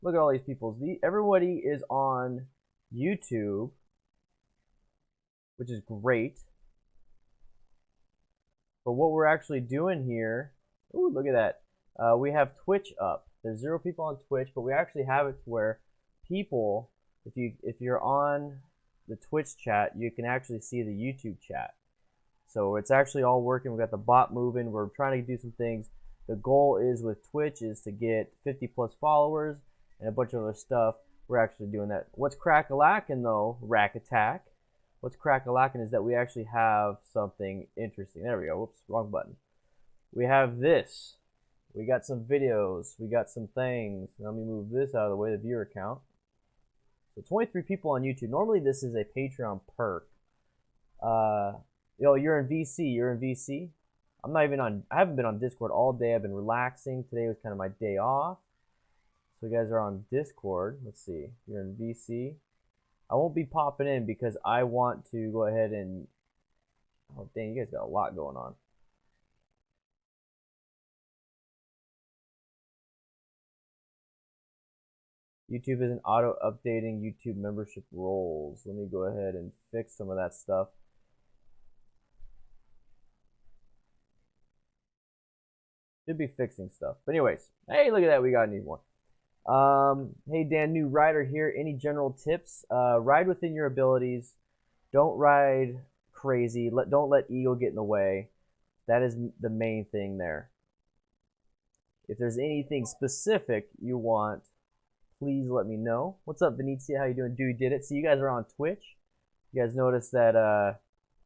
Look at all these people. Everybody is on YouTube, which is great. But what we're actually doing here, ooh, look at that. We have Twitch up. There's 0 people on Twitch, but we actually have it to where people, if you're on the Twitch chat, you can actually see the YouTube chat. So it's actually all working. We've got the bot moving. We're trying to do some things. The goal is with Twitch is to get 50 plus followers and a bunch of other stuff. We're actually doing that. What's crack-a-lackin' though, Rack Attack? What's crack-a-lackin' is that we actually have something interesting. There we go. Whoops, wrong button. We have this. We got some videos. We got some things. Let me move this out of the way, the viewer count. So 23 people on YouTube. Normally this is a Patreon perk. Yo, you're in VC. You're in VC. I'm not even on. I haven't been on Discord all day. I've been relaxing. Today was kind of my day off. So you guys are on Discord. Let's see. You're in VC. I won't be popping in because I want to go ahead and. Oh dang, you guys got a lot going on. YouTube isn't auto-updating YouTube membership roles. Let me go ahead and fix some of that stuff. Should be fixing stuff. But anyways, hey, look at that. We got a new one. Hey, Dan, new rider here. Any general tips? Ride within your abilities. Don't ride crazy. Don't let ego get in the way. That is the main thing there. If there's anything specific you want, please let me know. What's up, Venezia? How you doing? Dude, did it? So you guys are on Twitch. You guys notice that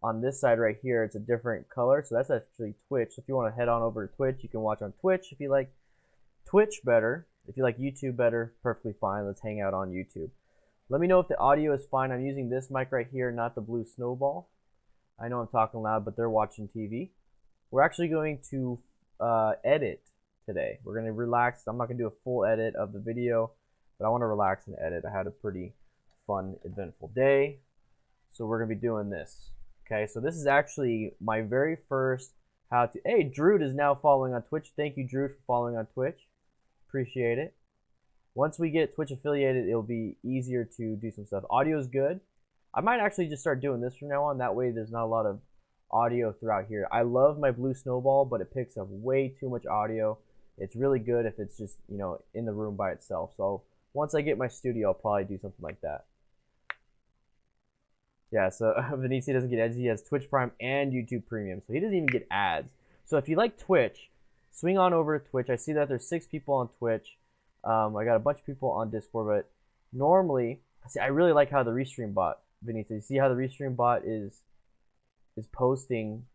on this side right here, it's a different color. So that's actually Twitch. So if you want to head on over to Twitch, you can watch on Twitch. If you like Twitch better, if you like YouTube better, perfectly fine. Let's hang out on YouTube. Let me know if the audio is fine. I'm using this mic right here, not the blue snowball. I know I'm talking loud, but they're watching TV. We're actually going to edit today. We're going to relax. I'm not going to do a full edit of the video, but I want to relax and edit. I had a pretty fun, eventful day. So we're going to be doing this. Okay, so this is actually my very first how to. Hey, Drood is now following on Twitch. Thank you, Drood, for following on Twitch. Appreciate it. Once we get Twitch affiliated, it'll be easier to do some stuff. Audio is good. I might actually just start doing this from now on. That way there's not a lot of audio throughout here. I love my blue snowball, but it picks up way too much audio. It's really good if it's just, you know, in the room by itself. So once I get my studio, I'll probably do something like that. Yeah, so Venezia doesn't get ads. He has Twitch Prime and YouTube Premium, so he doesn't even get ads. So if you like Twitch, swing on over to Twitch. I see that there's 6 people on Twitch. I got a bunch of people on Discord, but normally, see, I really like how the Restream bot, Venezia. You see how the Restream bot is posting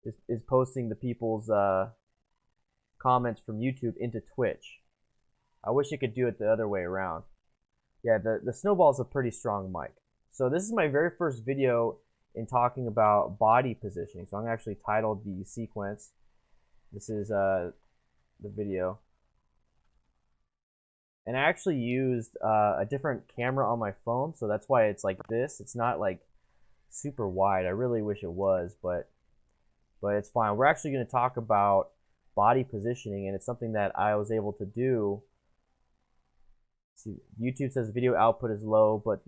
the people's comments from YouTube into Twitch. I wish it could do it the other way around. Yeah, the snowball's a pretty strong mic. So this is my very first video in talking about body positioning. So I'm actually titled the sequence. This is the video. And I actually used a different camera on my phone, so that's why it's like this. It's not like super wide. I really wish it was, but it's fine. We're actually going to talk about body positioning, and it's something that I was able to do. See, YouTube says video output is low, but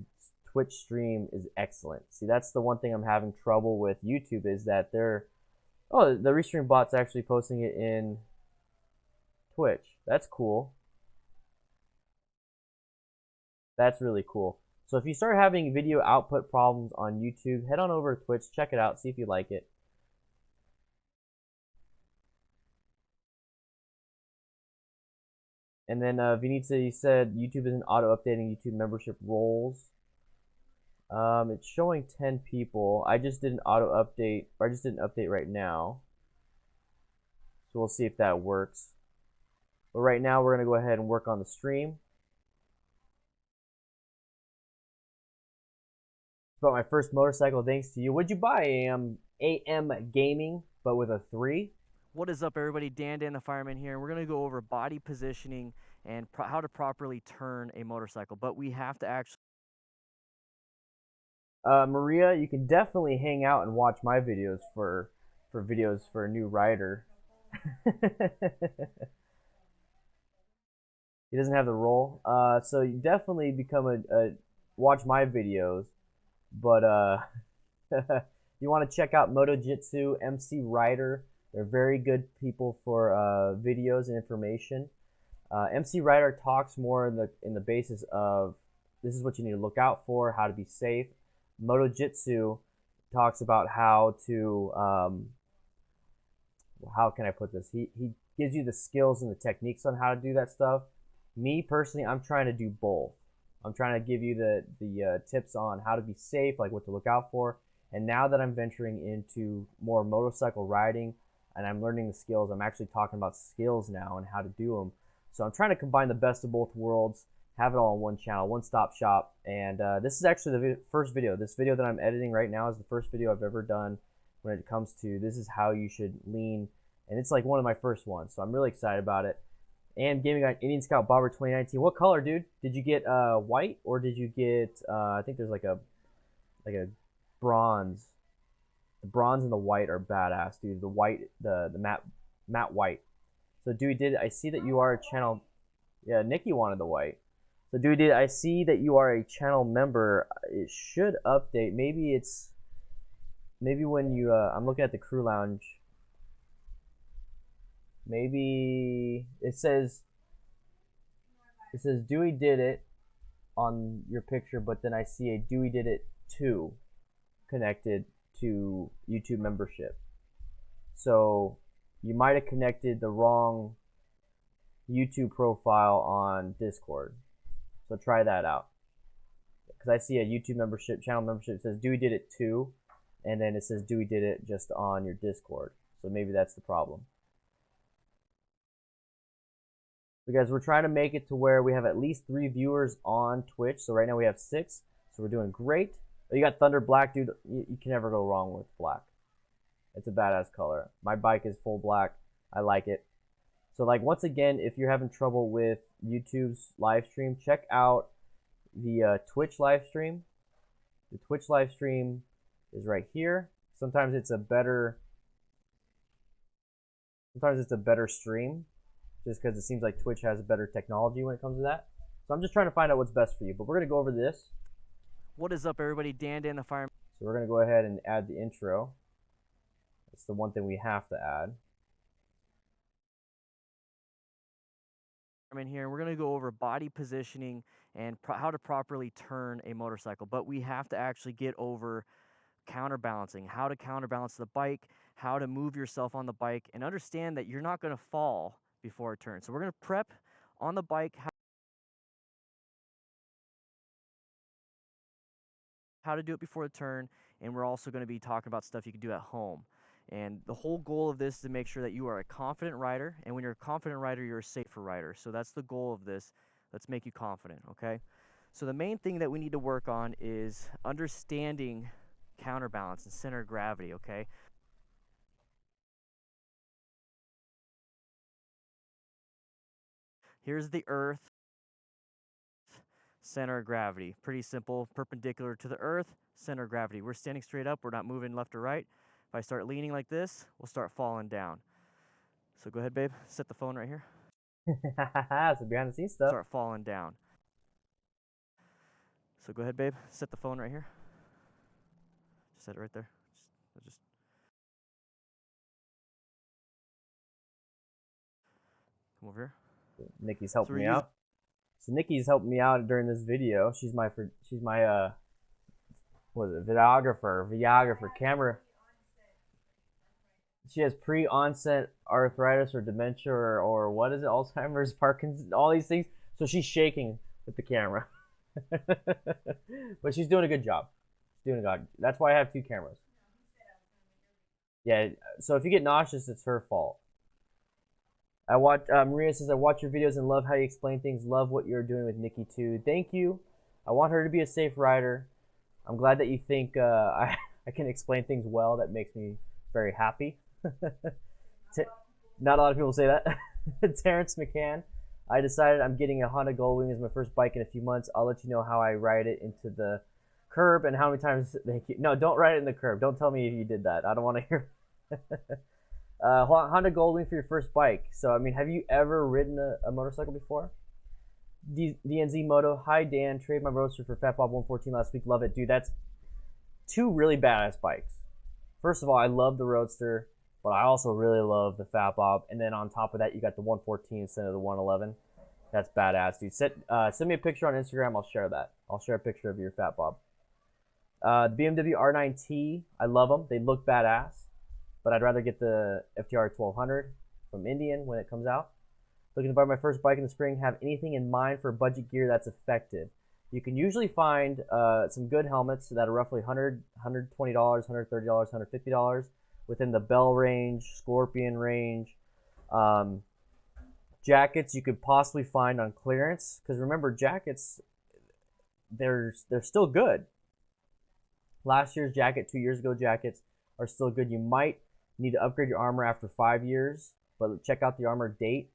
Twitch stream is excellent. See, that's the one thing I'm having trouble with YouTube is that the Restream bot's actually posting it in Twitch. That's cool. That's really cool. So if you start having video output problems on YouTube, head on over to Twitch, check it out, see if you like it. And then Venezia said YouTube isn't auto-updating YouTube membership roles. It's showing 10 people. I just didn't auto-update, or I just didn't update right now. So we'll see if that works. But right now we're going to go ahead and work on the stream. It's about my first motorcycle thanks to you. What'd you buy? AM Gaming, but with a 3. What is up, everybody? DanDanTheFireman here, and we're going to go over body positioning and how to properly turn a motorcycle. But we have to actually... Maria, you can definitely hang out and watch my videos for videos for a new rider. He doesn't have the role. So you definitely become a watch my videos, but you want to check out MotoJitsu, MC Rider. They're very good people for videos and information. MC Rider talks more in the basis of this is what you need to look out for, how to be safe. MotoJitsu talks about how to how can I put this? He gives you the skills and the techniques on how to do that stuff. Me personally, I'm trying to do both. I'm trying to give you the tips on how to be safe, like what to look out for. And now that I'm venturing into more motorcycle riding and I'm learning the skills, I'm actually talking about skills now and how to do them. So I'm trying to combine the best of both worlds, have it all on one channel, one-stop shop. And this is actually the first video. This video that I'm editing right now is the first video I've ever done when it comes to this is how you should lean. And it's like one of my first ones. So I'm really excited about it. And gaming on Indian Scout Bobber 2019. What color, dude? Did you get white or did you get? I think there's like a bronze. The bronze and the white are badass, dude. The white, the matte white. So Dewey did. I see that you are a channel. Yeah, Nikki wanted the white. So Dewey did. I see that you are a channel member. It should update. Maybe it's. Maybe when you. I'm looking at the crew lounge. Maybe it says Dewey did it on your picture, but then I see a Dewey did it 2 connected to YouTube membership. So you might have connected the wrong YouTube profile on Discord. So try that out. Because I see a YouTube membership, channel membership, says Dewey did it 2, and then it says Dewey did it just on your Discord. So maybe that's the problem. So guys, we're trying to make it to where we have at least 3 viewers on Twitch. So right now we have 6. So we're doing great. Oh, you got Thunder Black, dude. You can never go wrong with black. It's a badass color. My bike is full black. I like it. So like once again, if you're having trouble with YouTube's live stream, check out the Twitch live stream. The Twitch live stream is right here. Sometimes it's a better stream, just because it seems like Twitch has better technology when it comes to that. So I'm just trying to find out what's best for you. But we're going to go over this. What is up, everybody? DanDanTheFireman. So we're going to go ahead and add the intro. That's the one thing we have to add. I'm here, and we're going to go over body positioning and how to properly turn a motorcycle. But we have to actually get over counterbalancing, how to counterbalance the bike, how to move yourself on the bike, and understand that you're not going to fall before a turn. So we're going to prep on the bike how to do it before the turn, and we're also going to be talking about stuff you can do at home. And the whole goal of this is to make sure that you are a confident rider, and when you're a confident rider, you're a safer rider. So that's the goal of this. Let's make you confident, okay? So the main thing that we need to work on is understanding counterbalance and center of gravity, okay? Here's the earth, center of gravity. Pretty simple, perpendicular to the earth, center of gravity. We're standing straight up, we're not moving left or right. If I start leaning like this, we'll start falling down. So go ahead, babe, set the phone right here. So behind the scenes stuff. Start falling down. So go ahead, babe, set the phone right here. Just set it right there. Just come over here. Nikki's helping me out. So Nikki's helping me out during this video. She's my what is it? Videographer, camera. She has pre-onset arthritis or dementia or what is it? Alzheimer's, Parkinson's, all these things. So she's shaking with the camera. But she's doing a good job. She's doing a good. That's why I have 2 cameras. Yeah. So if you get nauseous, it's her fault. I watch. Maria says, "I watch your videos and love how you explain things. Love what you're doing with Nikki too. Thank you. I want her to be a safe rider. I'm glad that you think I can explain things well. That makes me very happy." Not a lot of people say that. Terrence McCann. I decided I'm getting a Honda Goldwing as my first bike in a few months. I'll let you know how I ride it into the curb and how many times. No, don't ride it in the curb. Don't tell me if you did that. I don't want to hear. Honda Goldwing for your first bike. So, I mean, have you ever ridden a motorcycle before? DNZ Moto. Hi Dan, trade my Roadster for Fat Bob 114 last week. Love it, dude. That's two really badass bikes. First of all, I love the Roadster, but I also really love the Fat Bob. And then on top of that, you got the 114 instead of the 111. That's badass, dude. Send me a picture on Instagram. I'll share that. I'll share a picture of your Fat Bob. The BMW R9T, I love them. They look badass, but I'd rather get the FTR 1200 from Indian when it comes out. Looking to buy my first bike in the spring. Have anything in mind for budget gear that's effective? You can usually find some good helmets that are roughly $100, $120, $130, $150 within the Bell range, Scorpion range. Jackets you could possibly find on clearance, because remember, jackets, they're still good. Last year's jacket, 2 years ago jackets are still good. You might need to upgrade your armor after 5 years, but check out the armor date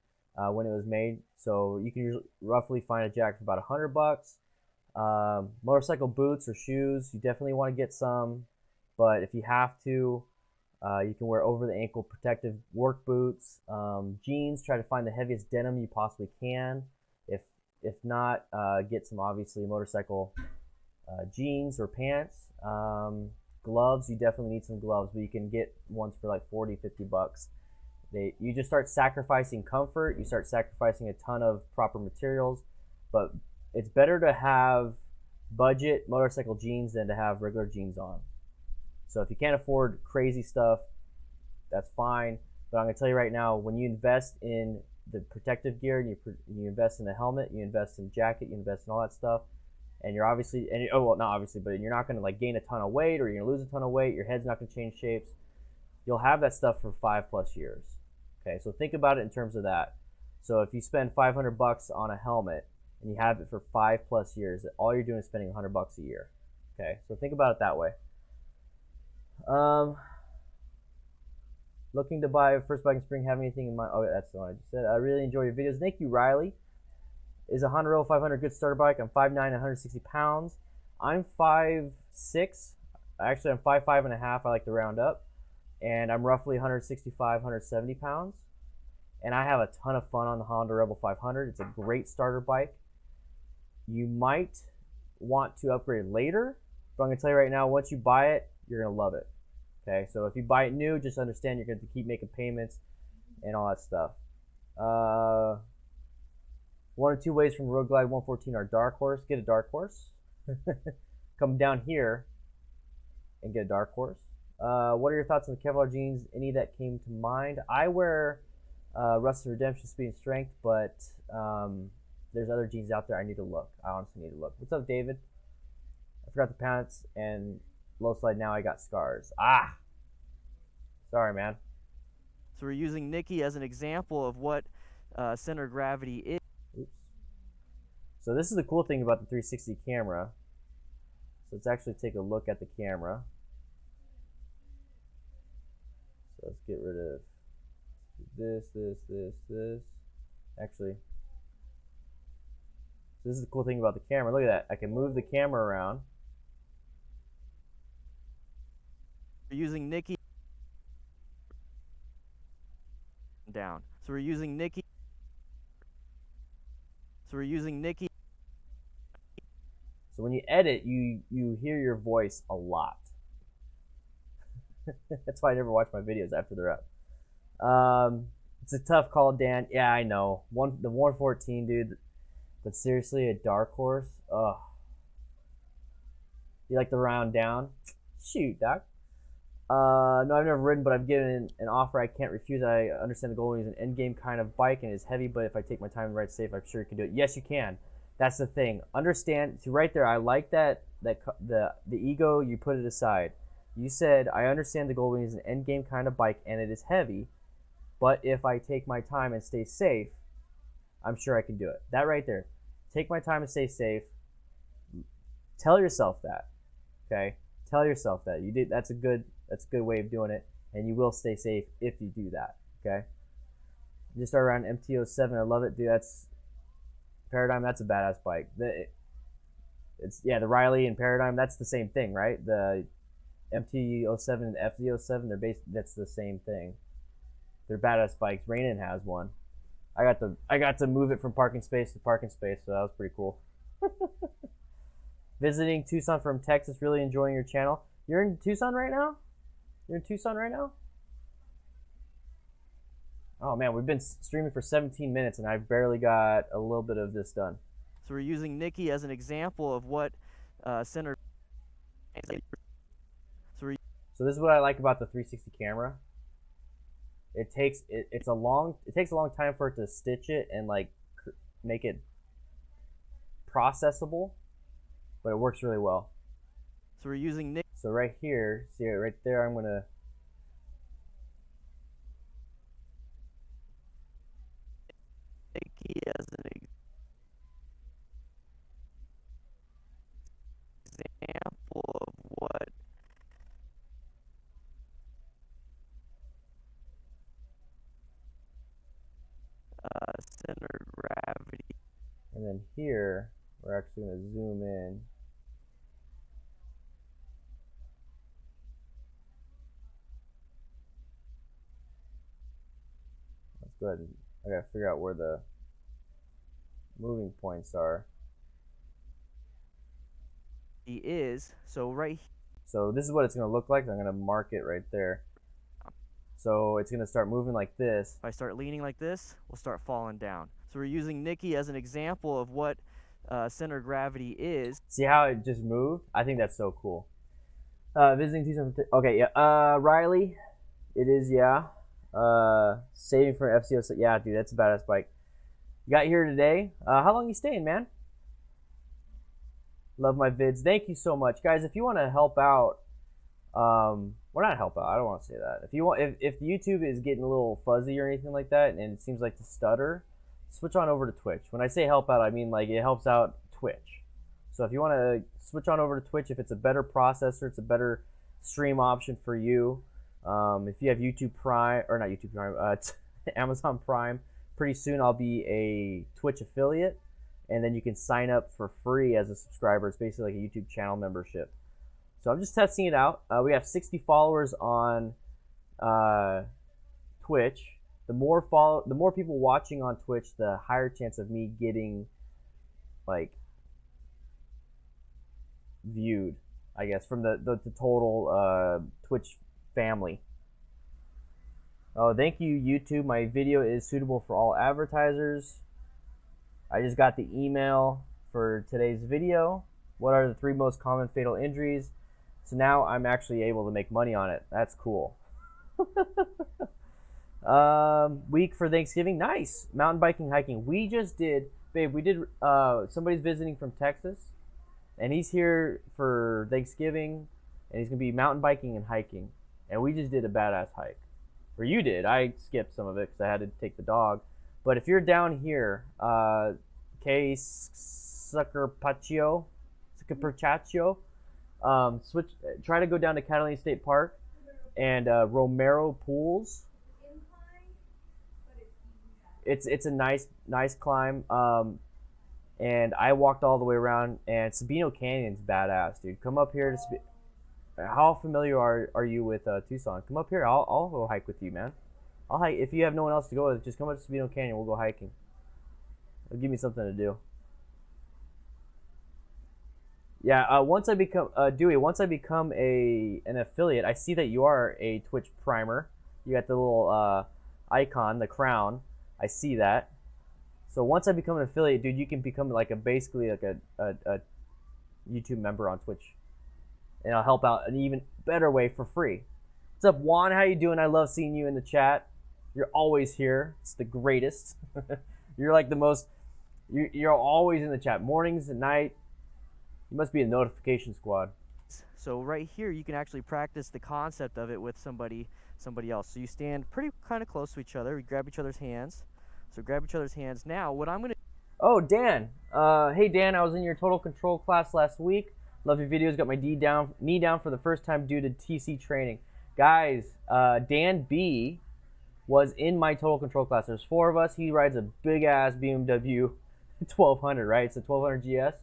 when it was made. So you can usually roughly find a jacket for about $100. Motorcycle boots or shoes, you definitely want to get some, but if you have to, you can wear over the ankle protective work boots. Jeans, try to find the heaviest denim you possibly can. If not, get some obviously motorcycle jeans or pants. Gloves, you definitely need some gloves, but you can get ones for like $40-$50. You just start sacrificing comfort, you start sacrificing a ton of proper materials, but it's better to have budget motorcycle jeans than to have regular jeans on. So if you can't afford crazy stuff, that's fine. But I'm going to tell you right now, when you invest in the protective gear, and you invest in the helmet, you invest in jacket, you invest in all that stuff, and you're obviously, not obviously, but you're not going to like gain a ton of weight, or you're going to lose a ton of weight, your head's not going to change shapes, you'll have that stuff for 5+ years. Okay, so think about it in terms of that. So if you spend $500 on a helmet, and you have it for 5+ years, all you're doing is spending $100 a year. Okay, so think about it that way. Looking to buy a first bike in spring. Have anything in mind? Oh, that's the one I just said. I really enjoy your videos. Thank you, Riley. Is a Honda Roll 500 good starter bike? I'm 5'9", 160 pounds. I'm 5'6". Actually, I'm 5'5" and a half. I like to round up. And I'm roughly 165, 170 pounds. And I have a ton of fun on the Honda Rebel 500. It's a great starter bike. You might want to upgrade later, but I'm going to tell you right now, once you buy it, you're going to love it. Okay, so if you buy it new, just understand you're going to keep making payments and all that stuff. 1 or 2 ways from Road Glide 114 are Dark Horse. Get a Dark Horse. Come down here and get a Dark Horse. What are your thoughts on the Kevlar jeans? Any that came to mind? I wear Rusted Redemption Speed and Strength, but there's other jeans out there. I need to look. I honestly need to look. What's up, David? I forgot the pants and low slide. Now I got scars. Sorry, man. So we're using Nikki as an example of what center of gravity is. Oops. So this is the cool thing about the 360 camera. So let's actually take a look at the camera. So let's get rid of this. Actually, so this is the cool thing about the camera. Look at that. I can move the camera around. We're using Nikki down. So we're using Nikki. So when you edit, you hear your voice a lot. That's why I never watch my videos after they're up. It's a tough call, Dan. Yeah, I know. The 114, dude. But seriously, a Dark Horse? Ugh. You like the round down? Shoot, Doc. No, I've never ridden, but I've given an offer I can't refuse. I understand the Goldwing is an endgame kind of bike and is heavy, but if I take my time and ride safe, I'm sure you can do it. Yes, you can. That's the thing. Understand. See, right there, I like that the ego, you put it aside. You said, I understand the Goldwing is an endgame kind of bike and it is heavy, but if I take my time and stay safe, I'm sure I can do it. That right there. Take my time and stay safe. Tell yourself that. Okay? Tell yourself that. You did. That's a good way of doing it, and you will stay safe if you do that. Okay? Just start around MT-07. I love it, dude. That's Paradigm. That's a badass bike. The Riley and Paradigm. That's the same thing, right? The MT-07 and FZ-07. That's the same thing. They're badass bikes. Rainin has one. I got to move it from parking space to parking space, so that was pretty cool. Visiting Tucson from Texas, really enjoying your channel. You're in Tucson right now? You're in Tucson right now? Oh man, we've been streaming for 17 minutes and I barely got a little bit of this done. So we're using Nikki as an example of what center. So this is what I like about the 360 camera. It takes a long time for it to stitch it and like make it processable, but it works really well. So we're using Nikki. So right here, see it right there, I'm gonna Nikki as an example of what center of gravity. And then here, we're actually going to zoom in. Let's go ahead and, I gotta figure out where the moving points are. He is, so right. So this is what it's going to look like. I'm going to mark it right there. So it's going to start moving like this. If I start leaning like this, we'll start falling down. So we're using Nikki as an example of what center of gravity is. See how it just moved? I think that's so cool. Visiting Tucson. Okay, yeah. Riley, it is, yeah. Saving for FCO. Yeah, dude, that's a badass bike. You got here today. How long you staying, man? Love my vids. Thank you so much, guys. If you want to help out, well, not help out. I don't want to say that. If you want, if YouTube is getting a little fuzzy or anything like that, and it seems like to stutter, switch on over to Twitch. When I say help out, I mean like it helps out Twitch. So if you want to switch on over to Twitch, if it's a better processor, it's a better stream option for you. If you have YouTube Prime, or not YouTube Prime, Amazon Prime, pretty soon I'll be a Twitch affiliate. And then you can sign up for free as a subscriber. It's basically like a YouTube channel membership. So I'm just testing it out. We have 60 followers on Twitch. The more people watching on Twitch, the higher chance of me getting like viewed, I guess, from the total Twitch family. Oh, thank you, YouTube. My video is suitable for all advertisers. I just got the email for today's video. What are the 3 most common fatal injuries? So now I'm actually able to make money on it. That's cool. Week for Thanksgiving. Nice. Mountain biking, hiking. We just did, babe, we did, somebody's visiting from Texas. And he's here for Thanksgiving. And he's going to be mountain biking and hiking. And we just did a badass hike. Or you did. I skipped some of it because I had to take the dog. But if you're down here, Suckerpachio, try to go down to Catalina State Park and Romero Pools. It's a nice climb. And I walked all the way around, and Sabino Canyon's badass, dude. Come up here to. How familiar are you with Tucson? Come up here. I'll go hike with you, man. I'll hike. If you have no one else to go with, just come up to Sabino Canyon. We'll go hiking. It'll give me something to do. Yeah. Once I become Dewey, once I become an affiliate, I see that you are a Twitch primer. You got the little icon, the crown. I see that. So once I become an affiliate, dude, you can become like basically like a YouTube member on Twitch, and I'll help out an even better way for free. What's up, Juan? How you doing? I love seeing you in the chat. You're always here. It's the greatest. You're like the most. You're always in the chat, mornings and night. You must be a notification squad. So right here, you can actually practice the concept of it with somebody else. So you stand pretty kind of close to each other. You grab each other's hands. So grab each other's hands. Now, what I'm gonna. Oh, Dan. Hey, Dan. I was in your total control class last week. Love your videos. Got my knee down for the first time due to TC training. Guys, Dan B was in my total control class. There's 4 of us. He rides a big ass BMW 1200, right? It's a 1200 GS.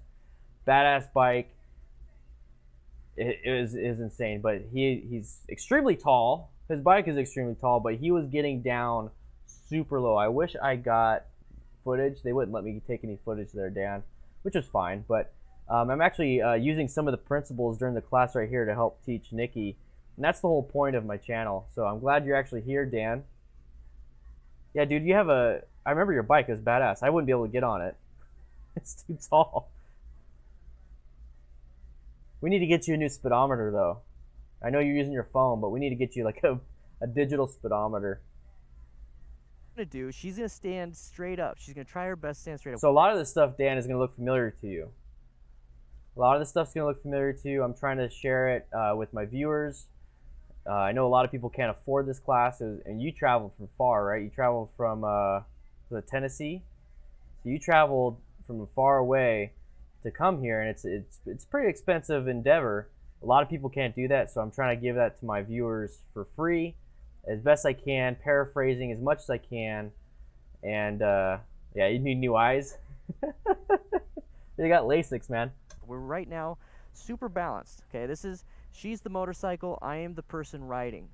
Badass bike. It is insane, but he's extremely tall. His bike is extremely tall, but he was getting down super low. I wish I got footage. They wouldn't let me take any footage there, Dan, which was fine. But I'm actually using some of the principles during the class right here to help teach Nikki. And that's the whole point of my channel. So I'm glad you're actually here, Dan. Yeah, dude, you have a... I remember your bike is badass. I wouldn't be able to get on it. It's too tall. We need to get you a new speedometer, though. I know you're using your phone, but we need to get you like a digital speedometer. Gonna do, she's gonna stand straight up. She's gonna try her best to stand straight up. So a lot of this stuff, Dan, is gonna look familiar to you. A lot of this stuff's gonna look familiar to you. I'm trying to share it with my viewers. I know a lot of people can't afford this class, and you traveled from far, right? You traveled from Tennessee, so you traveled from far away to come here, and it's a pretty expensive endeavor. A lot of people can't do that, so I'm trying to give that to my viewers for free, as best I can, paraphrasing as much as I can. And yeah, you need new eyes. They got LASIKs, man. We're right now super balanced. Okay, she's the motorcycle, I am the person riding.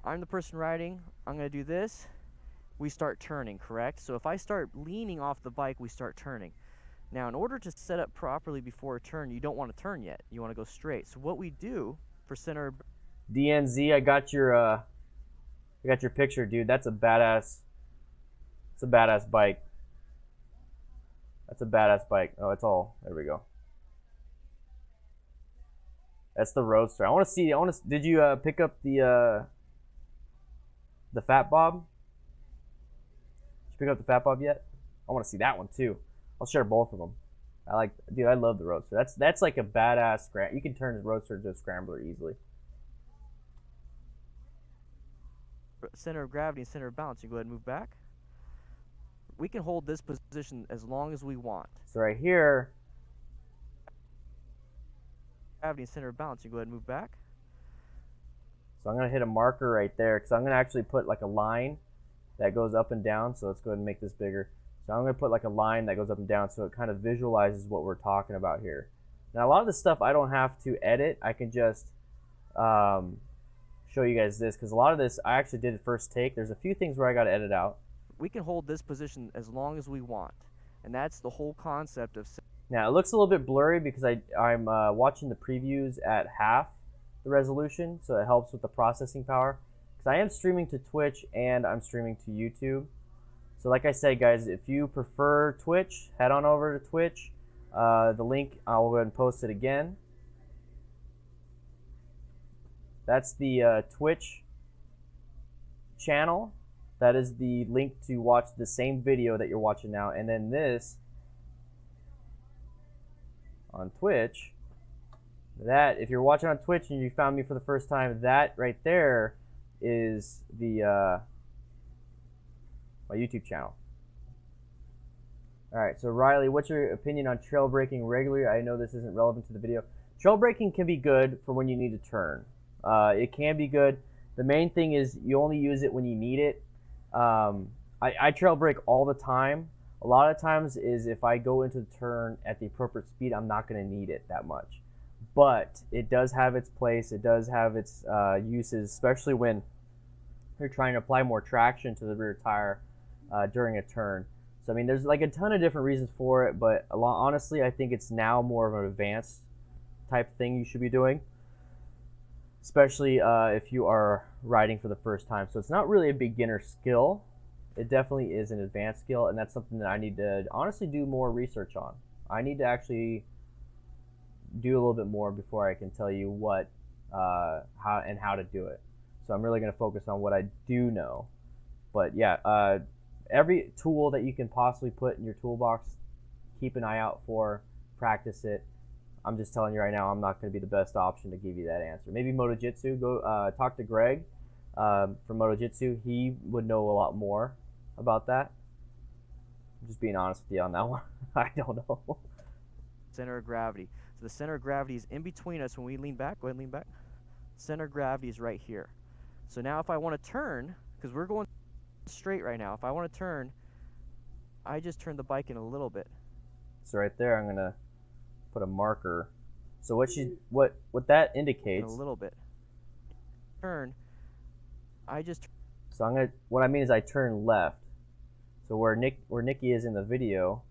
I'm the person riding, I'm gonna do this, we start turning, correct? So if I start leaning off the bike, we start turning. Now, in order to set up properly before a turn, you don't want to turn yet. You want to go straight. So what we do for center... DNZ, I got your picture, dude. That's a badass... It's a badass bike. That's a badass bike. Oh, it's all... There we go. That's the Roadster. I want to see... Did you pick up the Fat Bob? Did you pick up the Fat Bob yet? I want to see that one, too. I'll share both of them. Dude, I love the Roadster. That's like a badass you can turn the Roadster into a scrambler easily. Center of gravity and center of balance. You go ahead and move back. We can hold this position as long as we want. So right here, gravity and center of balance. You go ahead and move back. So I'm gonna hit a marker right there because I'm gonna actually put like a line that goes up and down. So let's go ahead and make this bigger. So I'm going to put like a line that goes up and down so it kind of visualizes what we're talking about here. Now, a lot of this stuff I don't have to edit. I can just show you guys this because a lot of this I actually did at first take. There's a few things where I got to edit out. We can hold this position as long as we want. And that's the whole concept of... Now, it looks a little bit blurry because I'm watching the previews at half the resolution, so it helps with the processing power. Because I am streaming to Twitch and I'm streaming to YouTube. So like I said, guys, if you prefer Twitch, head on over to Twitch. The link, I'll go ahead and post it again. That's the Twitch channel. That is the link to watch the same video that you're watching now. And then this on Twitch, that, if you're watching on Twitch and you found me for the first time, that right there is the... my YouTube channel. Alright, so Riley, what's your opinion on trail braking regularly? I know this isn't relevant to the video. Trail braking can be good for when you need to turn. It can be good. The main thing is you only use it when you need it. I trail brake all the time. A lot of times is if I go into the turn at the appropriate speed, I'm not going to need it that much. But it does have its place. It does have its uses, especially when you're trying to apply more traction to the rear tire during a turn. So I mean, there's like a ton of different reasons for it, but honestly, I think it's now more of an advanced type thing you should be doing, especially if you are riding for the first time. So it's not really a beginner skill. It definitely is an advanced skill, and that's something that I need to honestly do more research on. I need to actually do a little bit more before I can tell you what, how to do it. So I'm really going to focus on what I do know. But yeah, every tool that you can possibly put in your toolbox, keep an eye out for, practice it. I'm just telling you right now, I'm not going to be the best option to give you that answer. Maybe MotoJitsu, go talk to Greg from MotoJitsu. He would know a lot more about that. I'm just being honest with you on that one. I don't know. Center of gravity. So the center of gravity is in between us when we lean back. Go ahead and lean back. Center of gravity is right here. So now if I want to turn, because we're going straight right now, if I want to turn, I just turn the bike in a little bit. So right there, I'm going to put a marker. So what that indicates... In a little bit. Turn, I just... So what I mean is I turn left. So where Nikki is in the video,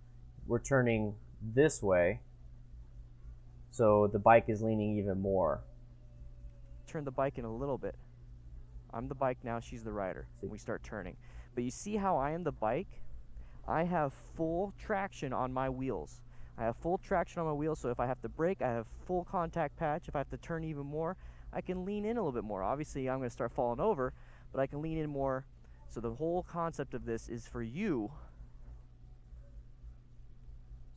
we're turning this way, so the bike is leaning even more. Turn the bike in a little bit. I'm the bike now, she's the rider. We start turning. But you see how I am the bike? I have full traction on my wheels. I have full traction on my wheels, so if I have to brake, I have full contact patch. If I have to turn even more, I can lean in a little bit more. Obviously, I'm going to start falling over, but I can lean in more. So the whole concept of this is for you.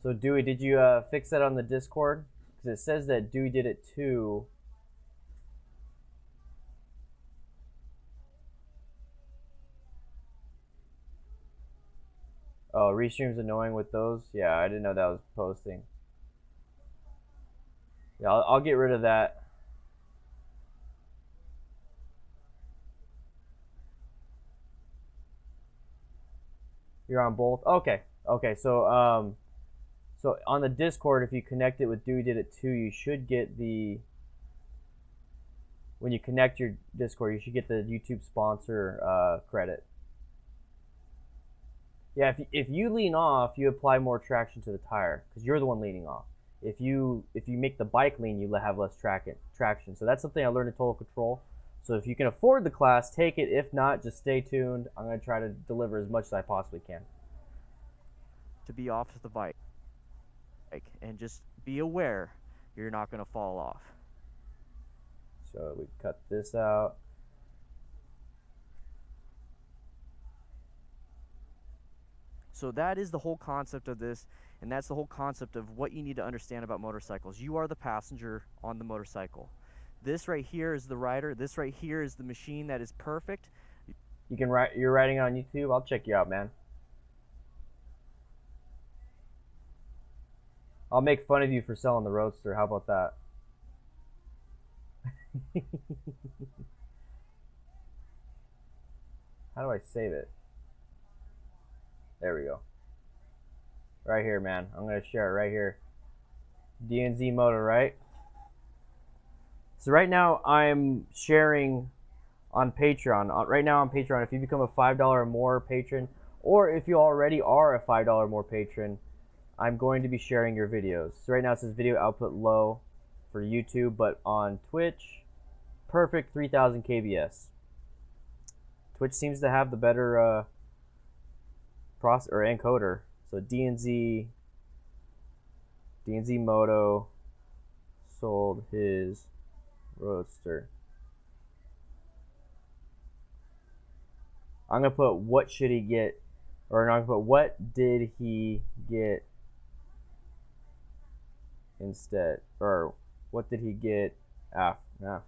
So Dewey, did you fix that on the Discord? Because it says that Dewey did it too. Oh, restream's annoying with those? Yeah, I didn't know that was posting. Yeah, I'll get rid of that. You're on both? Okay. Okay, so so on the Discord, if you connect it with Dewey Did It Too, you should get the, when you connect your Discord, you should get the YouTube sponsor credit. Yeah, if you lean off, you apply more traction to the tire because you're the one leaning off. If you make the bike lean, you have less traction. So that's something I learned in Total Control. So if you can afford the class, take it. If not, just stay tuned. I'm going to try to deliver as much as I possibly can. To be off the bike. And just be aware you're not going to fall off. So we cut this out. So that is the whole concept of this, and that's the whole concept of what you need to understand about motorcycles. You are the passenger on the motorcycle. This right here is the rider. This right here is the machine that is perfect. You're riding on YouTube? I'll check you out, man. I'll make fun of you for selling the Roadster. How about that? How do I save it? There we go. Right here, man. I'm going to share it right here. DNZ Moto, right? So right now I'm sharing on Patreon. Right now on Patreon, if you become a $5 or more patron, or if you already are a $5 or more patron, I'm going to be sharing your videos. So right now it says video output low for YouTube, but on Twitch, perfect 3000 kbs. Twitch seems to have the better encoder. So DNZ Moto sold his Roadster. I'm gonna put what should he get, or I'm gonna put what did he get instead, or what did he get after? Nah.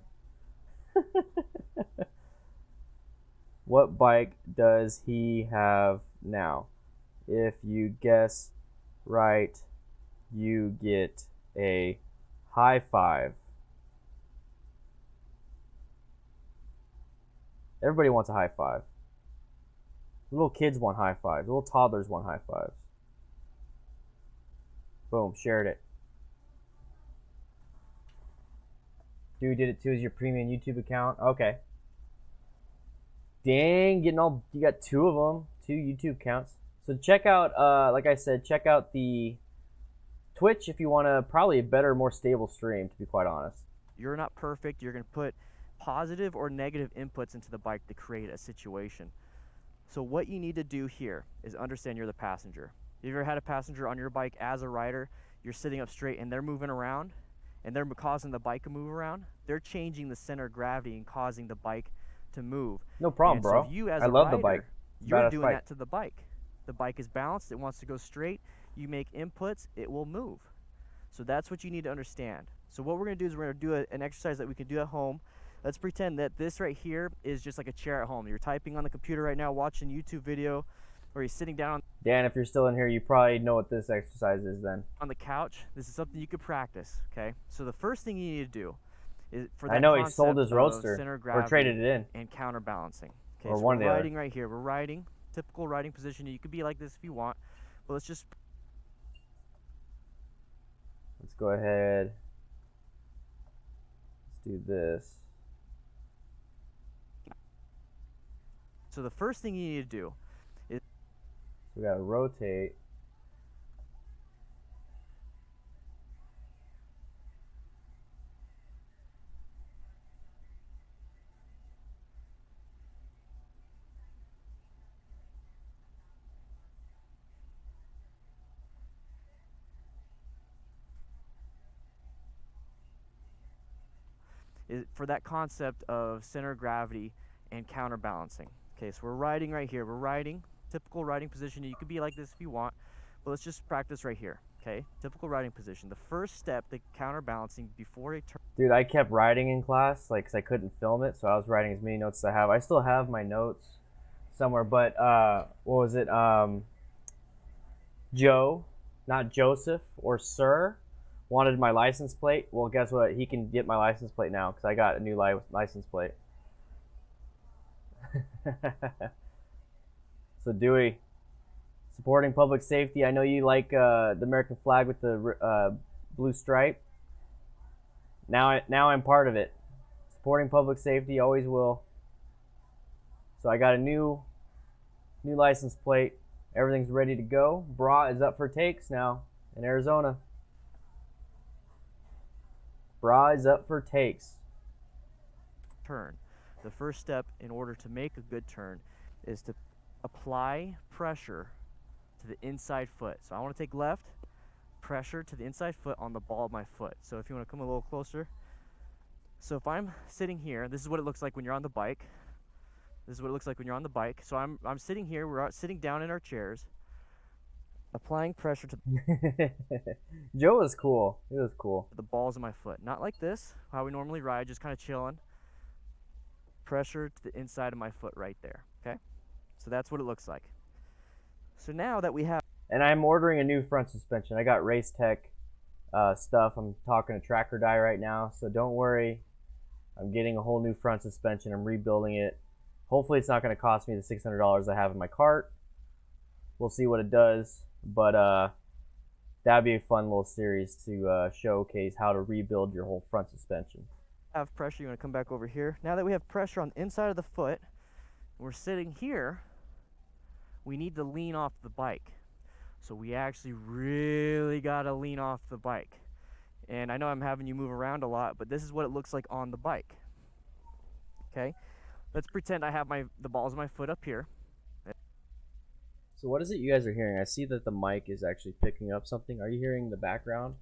What bike does he have now? If you guess right, you get a high five. Everybody wants a high five. Little kids want high fives. Little toddlers want high fives. Boom, shared it. Dude Did It Too is your premium YouTube account. Okay. Dang, you got two of them, two YouTube accounts. So check out, like I said, check out the Twitch if you want probably a better, more stable stream, to be quite honest. You're not perfect. You're going to put positive or negative inputs into the bike to create a situation. So what you need to do here is understand you're the passenger. Have you ever had a passenger on your bike as a rider? You're sitting up straight and they're moving around and they're causing the bike to move around. They're changing the center of gravity and causing the bike to move. No problem, and bro. So you as I a love rider, the bike. you're doing that to the bike. The bike is balanced. It wants to go straight. You make inputs. It will move. So that's what you need to understand. So what we're going to do is we're going to do an exercise that we can do at home. Let's pretend that this right here is just like a chair at home. You're typing on the computer right now, watching a YouTube video, or you're sitting down Dan, if you're still in here, you probably know what this exercise is then. on the couch. This is something you could practice, okay? So the first thing you need to do is for that I know he sold his Roadster center of or traded it in. and counterbalancing. Okay, Or so one we're or the other. riding right here. We're riding, typical riding position. You could be like this if you want, but let's just Let's go ahead. Let's do this. So the first thing you need to do is So we gotta rotate. For that concept of center of gravity and counterbalancing. Okay, so we're riding right here. We're riding, typical riding position. You could be like this if you want, but let's just practice right here. Okay, typical riding position. The first step, the counterbalancing before a turn. Dude, I kept writing in class, like, cause I couldn't film it, so I was writing as many notes as I have. I still have my notes somewhere, but what was it? Joe, not Joseph or Sir, wanted my license plate. Well, guess what? He can get my license plate now because I got a new license plate. So Dewey, supporting public safety. I know you like the American flag with the blue stripe. Now I'm part of it. Supporting public safety, always will. So I got a new license plate. Everything's ready to go. Bra is up for takes now in Arizona. Bra is up for takes. Turn. The first step in order to make a good turn is to apply pressure to the inside foot. So I want to take left, pressure to the inside foot on the ball of my foot. So if you want to come a little closer. So if I'm sitting here, this is what it looks like when you're on the bike. This is what it looks like when you're on the bike. So I'm sitting here, we're sitting down in our chairs, applying pressure to Joe was cool. He was cool. the balls of my foot. Not like this, how we normally ride, just kind of chilling. Pressure to the inside of my foot right there, okay? So that's what it looks like. So now that we have... And I'm ordering a new front suspension. I got Race Tech stuff. I'm talking to Tracker Die right now, so don't worry. I'm getting a whole new front suspension. I'm rebuilding it. Hopefully it's not going to cost me the $600 I have in my cart. We'll see what it does, but that'd be a fun little series to showcase how to rebuild your whole front suspension. Have pressure, you want to come back over here. Now that we have pressure on the inside of the foot, we're sitting here, we need to lean off the bike. So we actually really got to lean off the bike. And I know I'm having you move around a lot, but this is what it looks like on the bike. Okay, let's pretend I have the balls of my foot up here. So what is it you guys are hearing? I see that the mic is actually picking up something. Are you hearing the background?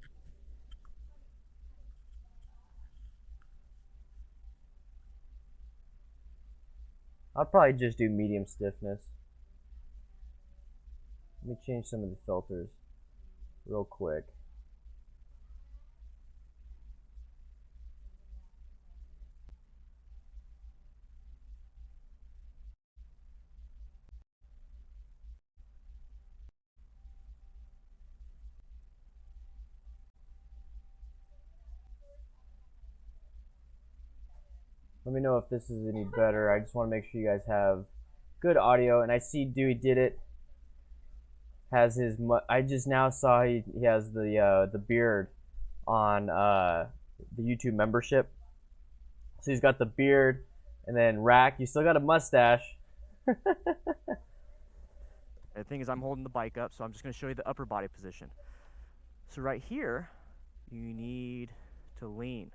I'll probably just do medium stiffness. Let me change some of the filters real quick. Let me know if this is any better. I just want to make sure you guys have good audio. And I see Dewey did it. Has his I just now saw he has the beard on the YouTube membership. So he's got the beard, and then Rack, you still got a mustache. The thing is, I'm holding the bike up, so I'm just going to show you the upper body position. So right here, you need to lean.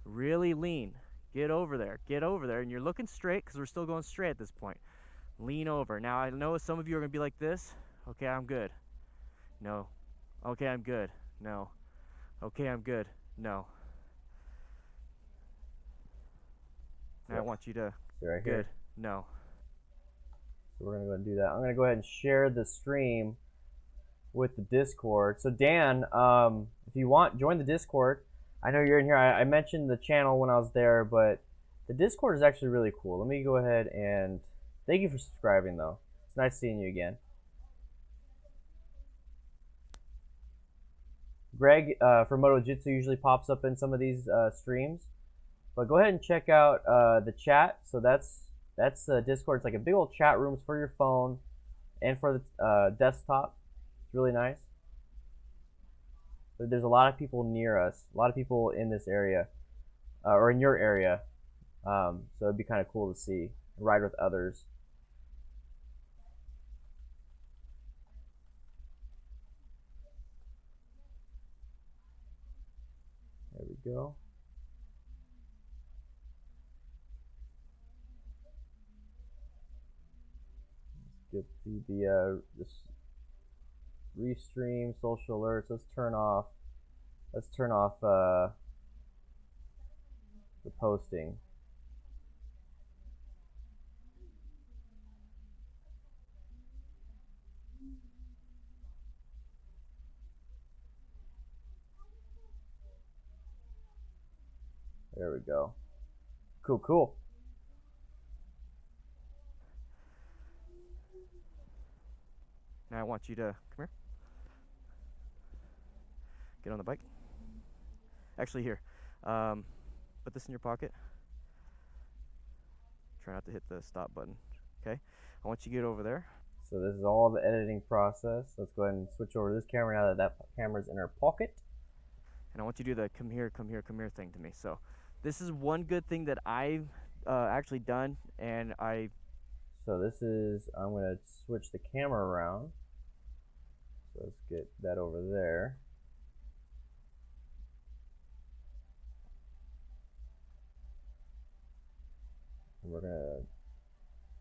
Really lean. Get over there. Get over there. And you're looking straight because we're still going straight at this point. Lean over. Now, I know some of you are going to be like this. Okay, I'm good. No. Okay, I'm good. No. Okay, I'm good. No. Now I want you to... Right good. here. No. So we're going to go and do that. I'm going to go ahead and share the stream with the Discord. So Dan, if you want, join the Discord. I know you're in here. I mentioned the channel when I was there, but the Discord is actually really cool. Let me go ahead and thank you for subscribing, though. It's nice seeing you again. Greg from Moto Jitsu usually pops up in some of these streams, but go ahead and check out the chat. So that's Discord. It's like a big old chat room for your phone and for the desktop. It's really nice. But there's a lot of people near us, a lot of people in this area, or in your area. So it'd be kind of cool to see, ride with others. go. Let's get the this restream social alerts. Let's turn off the posting. There we go. Cool, cool. Now I want you to come here. Get on the bike. Actually, here. Put this in your pocket. Try not to hit the stop button. Okay. I want you to get over there. So this is all the editing process. Let's go ahead and switch over to this camera now that camera's in our pocket. And I want you to do the come here thing to me. So this is one good thing that I've actually done, and So this is, I'm gonna switch the camera around. So let's get that over there. And we're gonna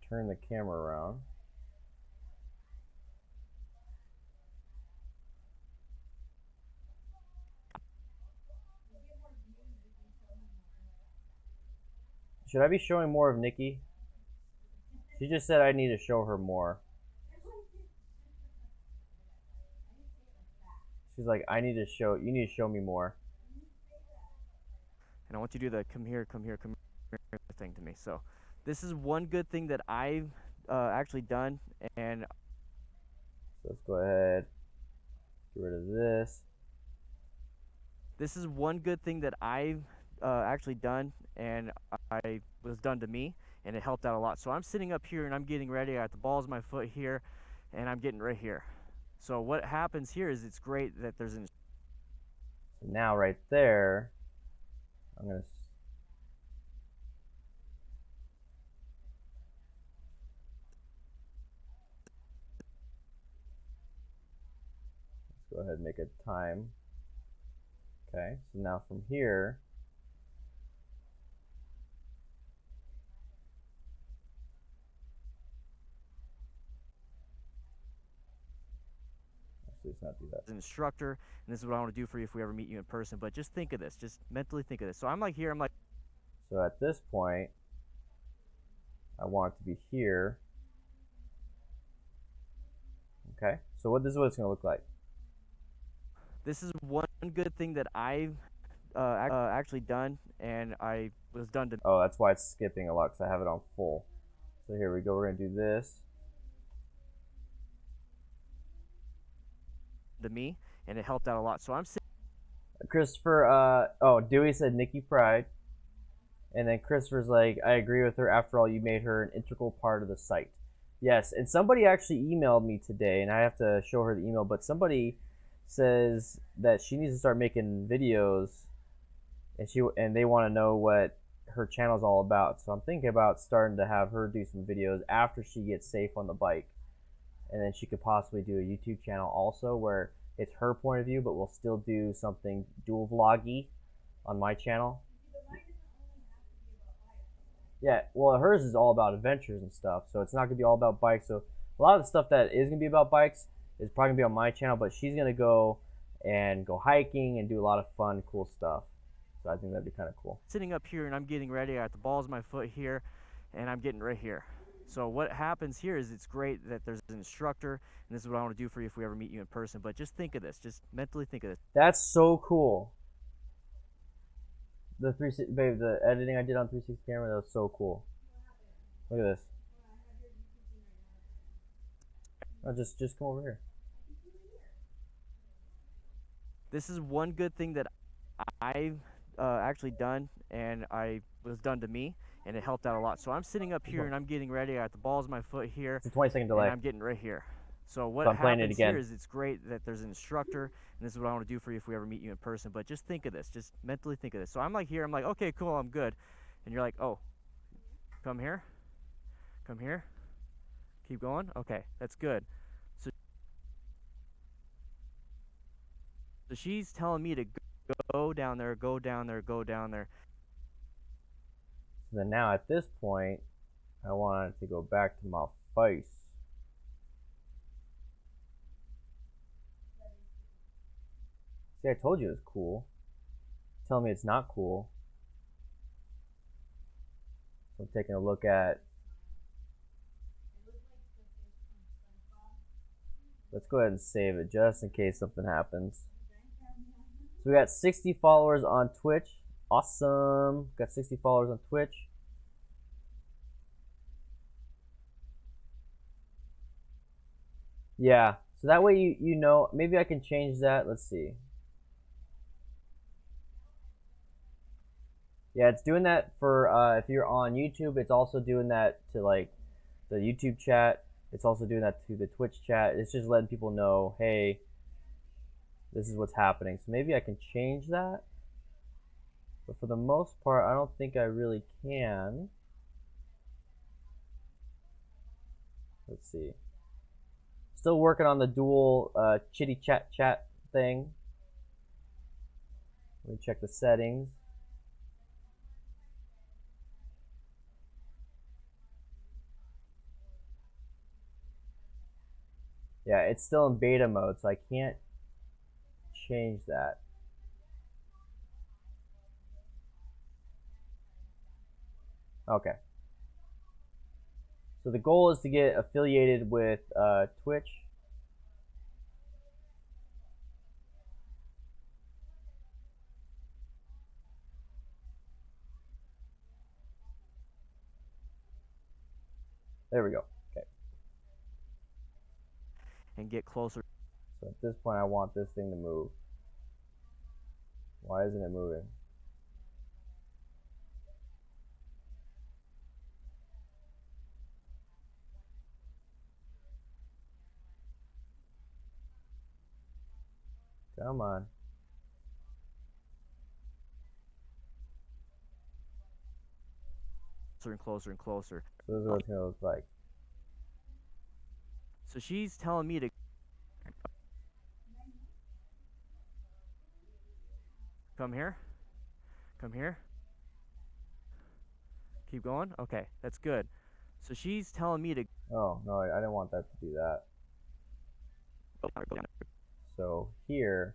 turn the camera around. Should I be showing more of Nikki? She just said I need to show her more. She's like, you need to show me more. And I want you to do the come here thing to me. So this is one good thing that I've actually done, and so let's go ahead, get rid of this. This is one good thing that I've actually done, and I was done to me, and it helped out a lot. So I'm sitting up here and I'm getting ready. I got the balls of my foot here, and I'm getting right here. So what happens here is it's great that there's an. So now right there, I'm gonna. Let's go ahead and make a time. Okay, so now from here, actually let's not do that. As an instructor, and this is what I want to do for you if we ever meet you in person, but just think of this, just mentally think of this. So I'm like here, I'm like. So at this point, I want it to be here. Okay, so this is what it's gonna look like. This is one good thing that I've actually done, and I was done to. Oh, that's why it's skipping a lot, because I have it on full. So here we go, we're gonna do this. To me, and it helped out a lot. So I'm sitting. Christopher, oh, Dewey said Nikki Pride. And then Christopher's like, I agree with her. After all, you made her an integral part of the site. Yes, and somebody actually emailed me today, and I have to show her the email, but somebody says that she needs to start making videos, and they want to know what her channel's all about. So I'm thinking about starting to have her do some videos after she gets safe on the bike. And then she could possibly do a YouTube channel also where it's her point of view, but we'll still do something dual vloggy on my channel. Yeah, well, hers is all about adventures and stuff, so it's not going to be all about bikes. So a lot of the stuff that is going to be about bikes is probably going to be on my channel, but she's going to go hiking and do a lot of fun, cool stuff. So I think that'd be kind of cool. Sitting up here and I'm getting ready. I got the balls of my foot here, and I'm getting right here. So what happens here is it's great that there's an instructor, and this is what I want to do for you if we ever meet you in person, but just think of this, just mentally think of this. That's so cool. The editing I did on 360 camera, that was so cool. Look at this. Oh, just come over here. This is one good thing that I've actually done, and I was done to me, and it helped out a lot. So I'm sitting up here and I'm getting ready. I got the balls of my foot here. It's a 20-second delay. And I'm getting right here. So what I'm playing it happens again. here is it's great that there's an instructor, and this is what I want to do for you if we ever meet you in person, but just think of this, just mentally think of this. So I'm like here, I'm like, okay, cool, I'm good. And you're like, oh, come here, keep going, okay, that's good. So she's telling me to go down there, go down there, go down there. So then now at this point, I want it to go back to my face. See, I told you it was cool. Tell me it's not cool. So I'm taking a look at. Let's go ahead and save it just in case something happens. So we got 60 followers on Twitch. Awesome. Got 60 followers on Twitch. Yeah. So that way you know. Maybe I can change that. Let's see. Yeah, it's doing that for if you're on YouTube. It's also doing that to like the YouTube chat. It's also doing that to the Twitch chat. It's just letting people know, hey, this is what's happening. So maybe I can change that. But for the most part, I don't think I really can. Let's see. Still working on the dual chitty chat thing. Let me check the settings. Yeah, it's still in beta mode, so I can't change that. Okay. So the goal is to get affiliated with Twitch. There we go. Okay. And get closer. So at this point, I want this thing to move. Why isn't it moving? Come on. And closer and closer. So this is what it's going to look like. So she's telling me to come here. Come here. Keep going. Okay, that's good. So she's telling me to. Oh, no, I didn't want that to do that. Go down. So here,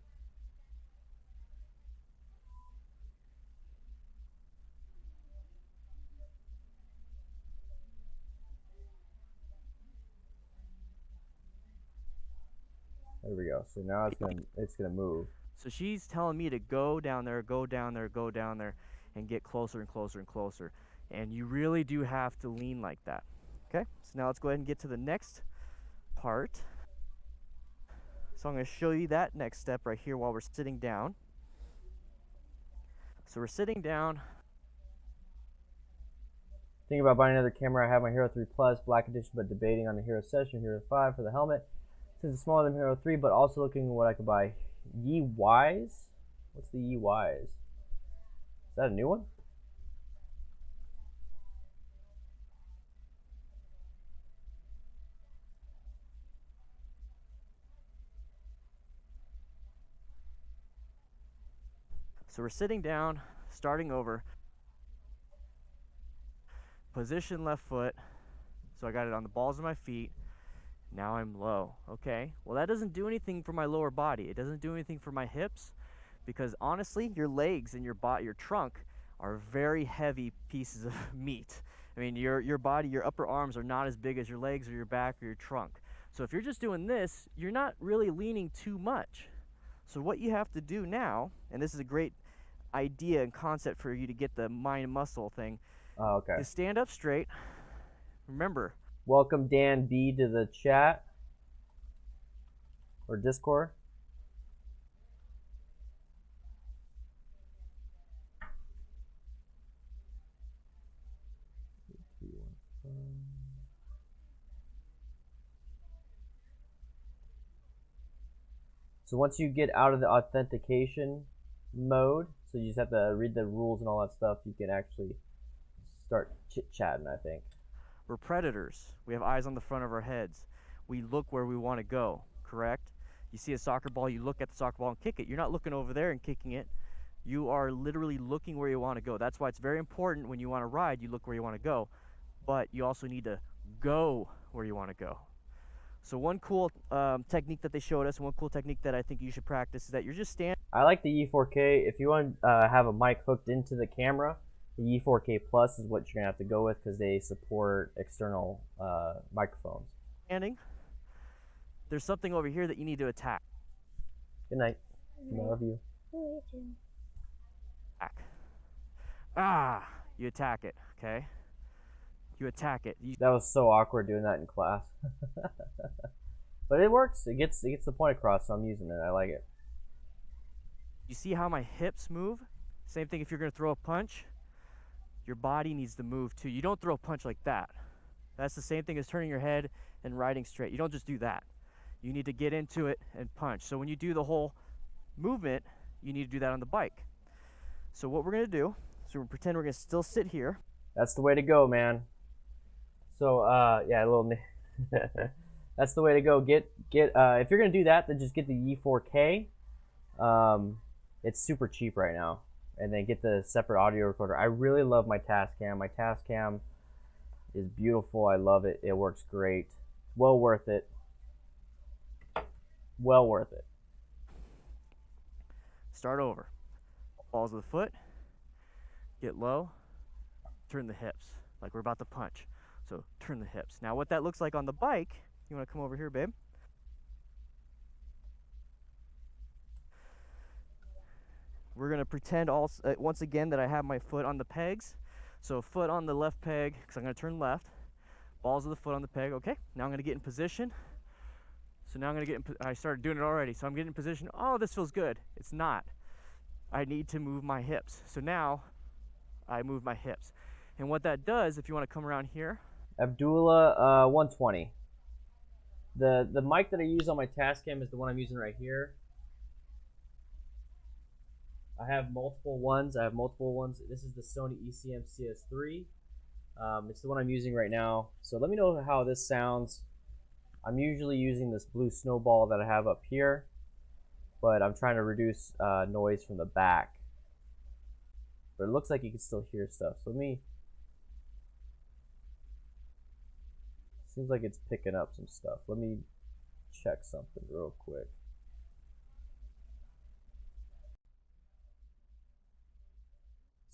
there we go. So now it's gonna move. So she's telling me to go down there, go down there, go down there, and get closer and closer and closer. And you really do have to lean like that. Okay, so now let's go ahead and get to the next part. So I'm going to show you that next step right here while we're sitting down. So we're sitting down. Thinking about buying another camera. I have my Hero 3 Plus Black Edition, but debating on the Hero Session, Hero 5 for the helmet. Since it's smaller than Hero 3, but also looking at what I could buy. Ye Wise? What's the Ye Wise? Is that a new one? So we're sitting down, starting over. Position left foot. So I got it on the balls of my feet. Now I'm low. Okay, well that doesn't do anything for my lower body. It doesn't do anything for my hips, because honestly your legs and your trunk are very heavy pieces of meat. I mean, your body, your upper arms are not as big as your legs or your back or your trunk. So if you're just doing this, you're not really leaning too much. So what you have to do now, and this is a great idea and concept for you to get the mind muscle thing, okay. is stand up straight. Remember, welcome Dan B to the chat or Discord. So once you get out of the authentication mode, so you just have to read the rules and all that stuff, you can actually start chit-chatting, I think. We're predators. We have eyes on the front of our heads. We look where we want to go, correct? You see a soccer ball, you look at the soccer ball and kick it. You're not looking over there and kicking it. You are literally looking where you want to go. That's why it's very important when you want to ride, you look where you want to go. But you also need to go where you want to go. So one cool technique that they showed us, one cool technique that I think you should practice is that you're just standing. I like the E4K. If you want to have a mic hooked into the camera, the E4K Plus is what you're going to have to go with because they support external microphones. There's something over here that you need to attack. Good night. Love you. Attack. You attack it, okay? You attack it. That was so awkward doing that in class. But it works. It gets the point across, so I'm using it. I like it. You see how my hips move? Same thing if you're going to throw a punch. Your body needs to move too. You don't throw a punch like that. That's the same thing as turning your head and riding straight. You don't just do that. You need to get into it and punch. So when you do the whole movement, you need to do that on the bike. So what we're going to do, so we're pretend we're going to still sit here. That's the way to go, man. So yeah, a little. That's the way to go. Get if you're gonna do that, then just get the E4K. It's super cheap right now, and then get the separate audio recorder. I really love my Tascam. My Tascam is beautiful. I love it. It works great. Well worth it. Well worth it. Start over. Balls of the foot. Get low. Turn the hips like we're about to punch. So turn the hips. Now what that looks like on the bike, you want to come over here, babe? We're going to pretend once again that I have my foot on the pegs. So foot on the left peg, because I'm going to turn left. Balls of the foot on the peg. Okay, now I'm going to get in position. So now I'm going to get in, I started doing it already. So I'm getting in position. Oh, this feels good. It's not. I need to move my hips. So now I move my hips. And what that does, if you want to come around here. Abdullah 120. The mic that I use on my Tascam is the one I'm using right here. I have multiple ones. This is the Sony ECM CS3. It's the one I'm using right now. So let me know how this sounds. I'm usually using this blue snowball that I have up here, but I'm trying to reduce noise from the back. But it looks like you can still hear stuff. So seems like it's picking up some stuff. Let me check something real quick.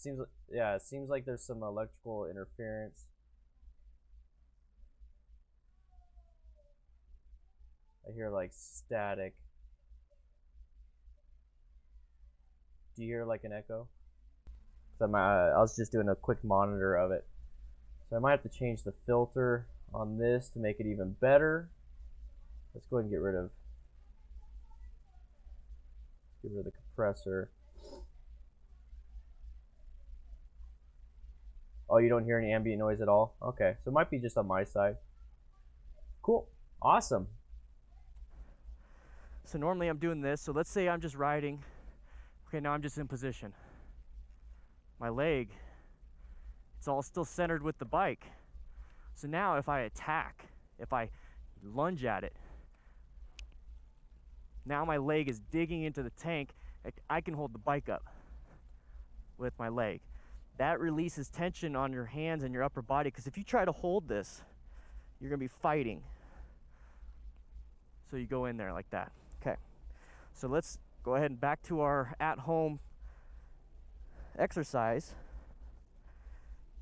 It seems like there's some electrical interference. I hear like static. Do you hear like an echo? I was just doing a quick monitor of it. So I might have to change the filter on this to make it even better. Let's go ahead and get rid of the compressor. Oh, you don't hear any ambient noise at all? Okay, so it might be just on my side. Cool, awesome. So normally I'm doing this. So let's say I'm just riding. Okay, now I'm just in position. My leg, it's all still centered with the bike. So now if I attack, if I lunge at it, now my leg is digging into the tank. I can hold the bike up with my leg. That releases tension on your hands and your upper body, because if you try to hold this, you're gonna be fighting. So you go in there like that. Okay, so let's go ahead and back to our at-home exercise.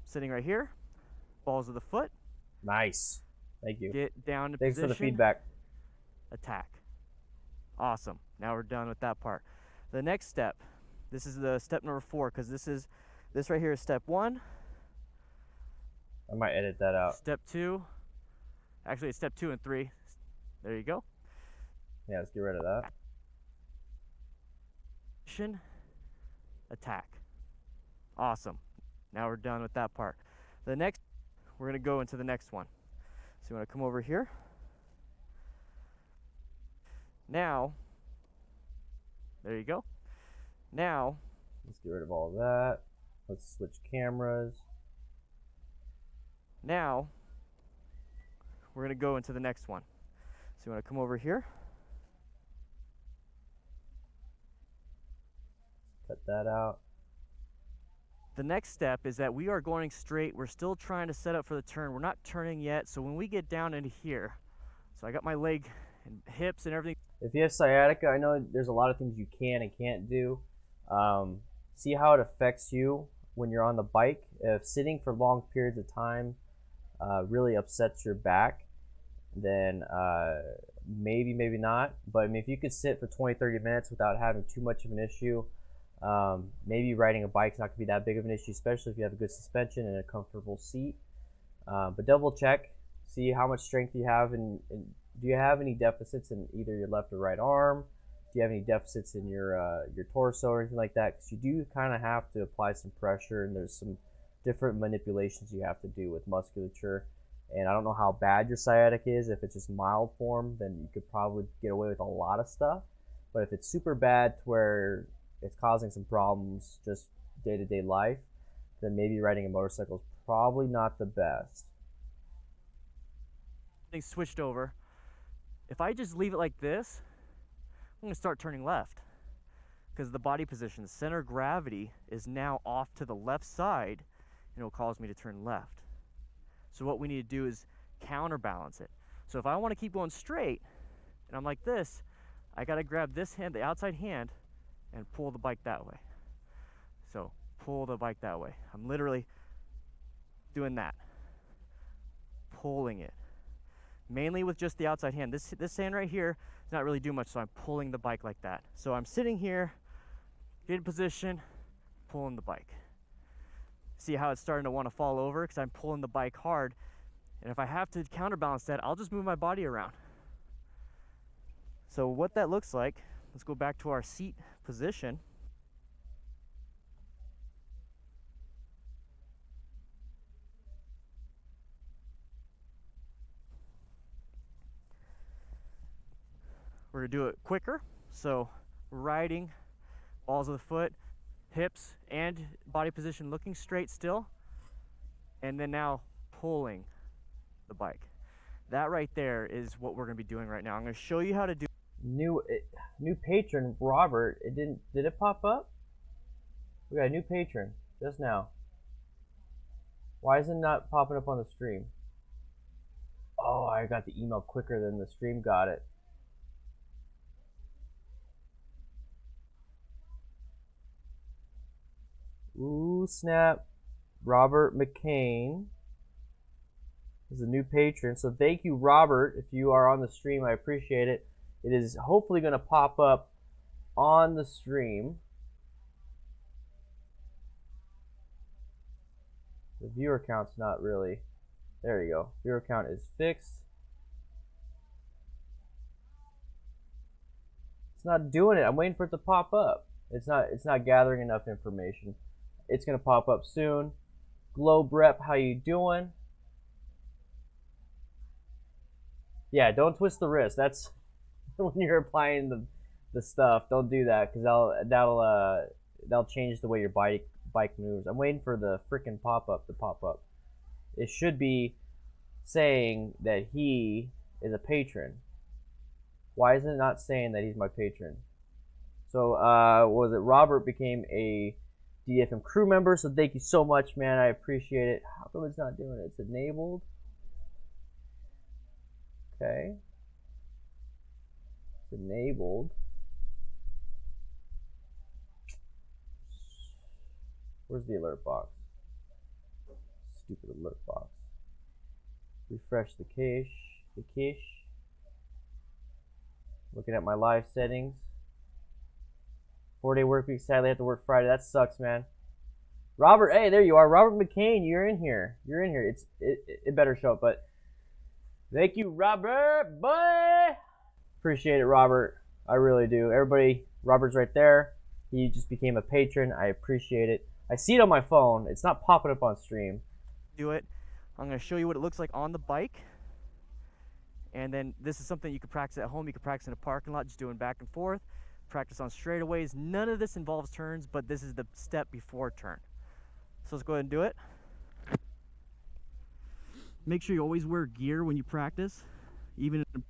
Sitting right here, balls of the foot. Nice, thank you. Get down to Thanks position. for the feedback. Attack. Awesome. Now we're done with that part. The next step, this is the step number 4, because this right here is step 1. I might edit that out. Step 2. Actually, it's step 2 and 3. There you go. Yeah, let's get rid of that. Attack. Awesome. Now we're done with that part. The next, we're going to go into the next one. So you want to come over here. Now, there you go. Now, let's get rid of all of that. Let's switch cameras. Now, we're going to go into the next one. So you want to come over here. cut that out. The next step is that we are going straight. We're still trying to set up for the turn. We're not turning yet. So when we get down into here, so I got my leg and hips and everything. If you have sciatica, I know there's a lot of things you can and can't do. See how it affects you when you're on the bike. If sitting for long periods of time really upsets your back, then maybe not. But I mean, if you could sit for 20-30 minutes without having too much of an issue, maybe riding a bike's not going to be that big of an issue, especially if you have a good suspension and a comfortable seat. But double check, see how much strength you have, and do you have any deficits in either your left or right arm? Do you have any deficits in your torso or anything like that? Because you do kind of have to apply some pressure, and there's some different manipulations you have to do with musculature. And I don't know how bad your sciatica is. If it's just mild form, then you could probably get away with a lot of stuff. But if it's super bad to where it's causing some problems just day-to-day life, then maybe riding a motorcycle is probably not the best. Things switched over. If I just leave it like this, I'm going to start turning left because the body position, the center of gravity is now off to the left side, and it will cause me to turn left. So what we need to do is counterbalance it. So if I want to keep going straight and I'm like this, I got to grab this hand, the outside hand, and pull the bike that way. So pull the bike that way. I'm literally doing that, pulling it, mainly with just the outside hand. This hand right here is not really doing much, so I'm pulling the bike like that. So I'm sitting here, get in position, pulling the bike. See how it's starting to want to fall over because I'm pulling the bike hard. And if I have to counterbalance that, I'll just move my body around. So what that looks like, let's go back to our seat position. We're gonna do it quicker. So riding, balls of the foot, hips and body position looking straight still, and then now pulling the bike. That right there is what we're going to be doing right now. I'm going to show you how to do. New patron, Robert. Did it pop up? We got a new patron just now. Why is it not popping up on the stream? Oh, I got the email quicker than the stream got it. Ooh, snap. Robert McCain is a new patron. So thank you, Robert. If you are on the stream, I appreciate it. It is hopefully going to pop up on the stream. The viewer count's not really. There you go. Viewer count is fixed. It's not doing it. I'm waiting for it to pop up. It's not gathering enough information. It's gonna pop up soon. Globe Rep, how you doing? Yeah, don't twist the wrist. That's when you're applying the stuff. Don't do that because that'll change the way your bike moves. I'm waiting for the freaking pop-up to pop up. It should be saying that he is a patron. Why is it not saying that he's my patron? So was it Robert became a DFM crew member? So thank you so much, man. I appreciate it. How come it's not doing it? It's enabled. Okay. It's enabled. Where's the alert box? Stupid alert box. Refresh the cache. Looking at my live settings. 4-day work week. Sadly, I have to work Friday. That sucks, man. Robert, hey, there you are. Robert McCain, you're in here. It better show up, but thank you, Robert, boy. Appreciate it, Robert. I really do. Everybody, Robert's right there. He just became a patron. I appreciate it. I see it on my phone. It's not popping up on stream. Do it. I'm going to show you what it looks like on the bike. And then this is something you can practice at home. You can practice in a parking lot, just doing back and forth. Practice on straightaways. None of this involves turns, but this is the step before turn. So let's go ahead and do it. Make sure you always wear gear when you practice, even in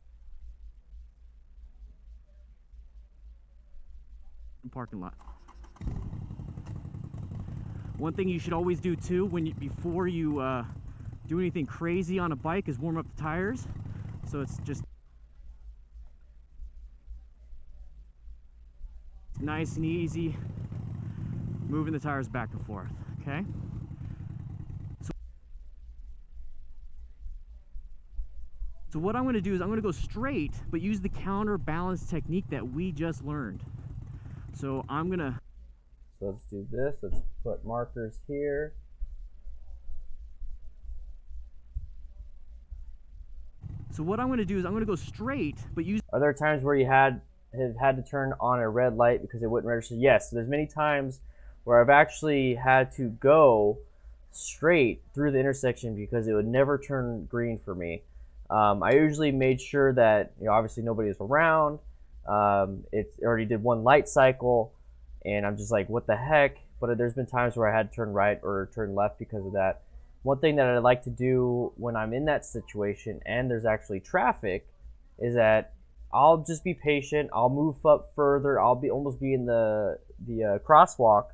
a parking lot. One thing you should always do too before you do anything crazy on a bike is warm up the tires. So it's just nice and easy, moving the tires back and forth, okay? So what I'm going to do is I'm going to go straight, but use the counterbalance technique that we just learned. So I'm going to... So let's do this. Let's put markers here. So what I'm going to do is I'm going to go straight, but use... Are there times where you have had to turn on a red light because it wouldn't register? Yes. So there's many times where I've actually had to go straight through the intersection because it would never turn green for me. I usually made sure that, you know, obviously nobody was around. It already did one light cycle, and I'm just like, what the heck? But there's been times where I had to turn right or turn left because of that. One thing that I like to do when I'm in that situation and there's actually traffic is that I'll just be patient. I'll move up further. I'll be almost be in the crosswalk,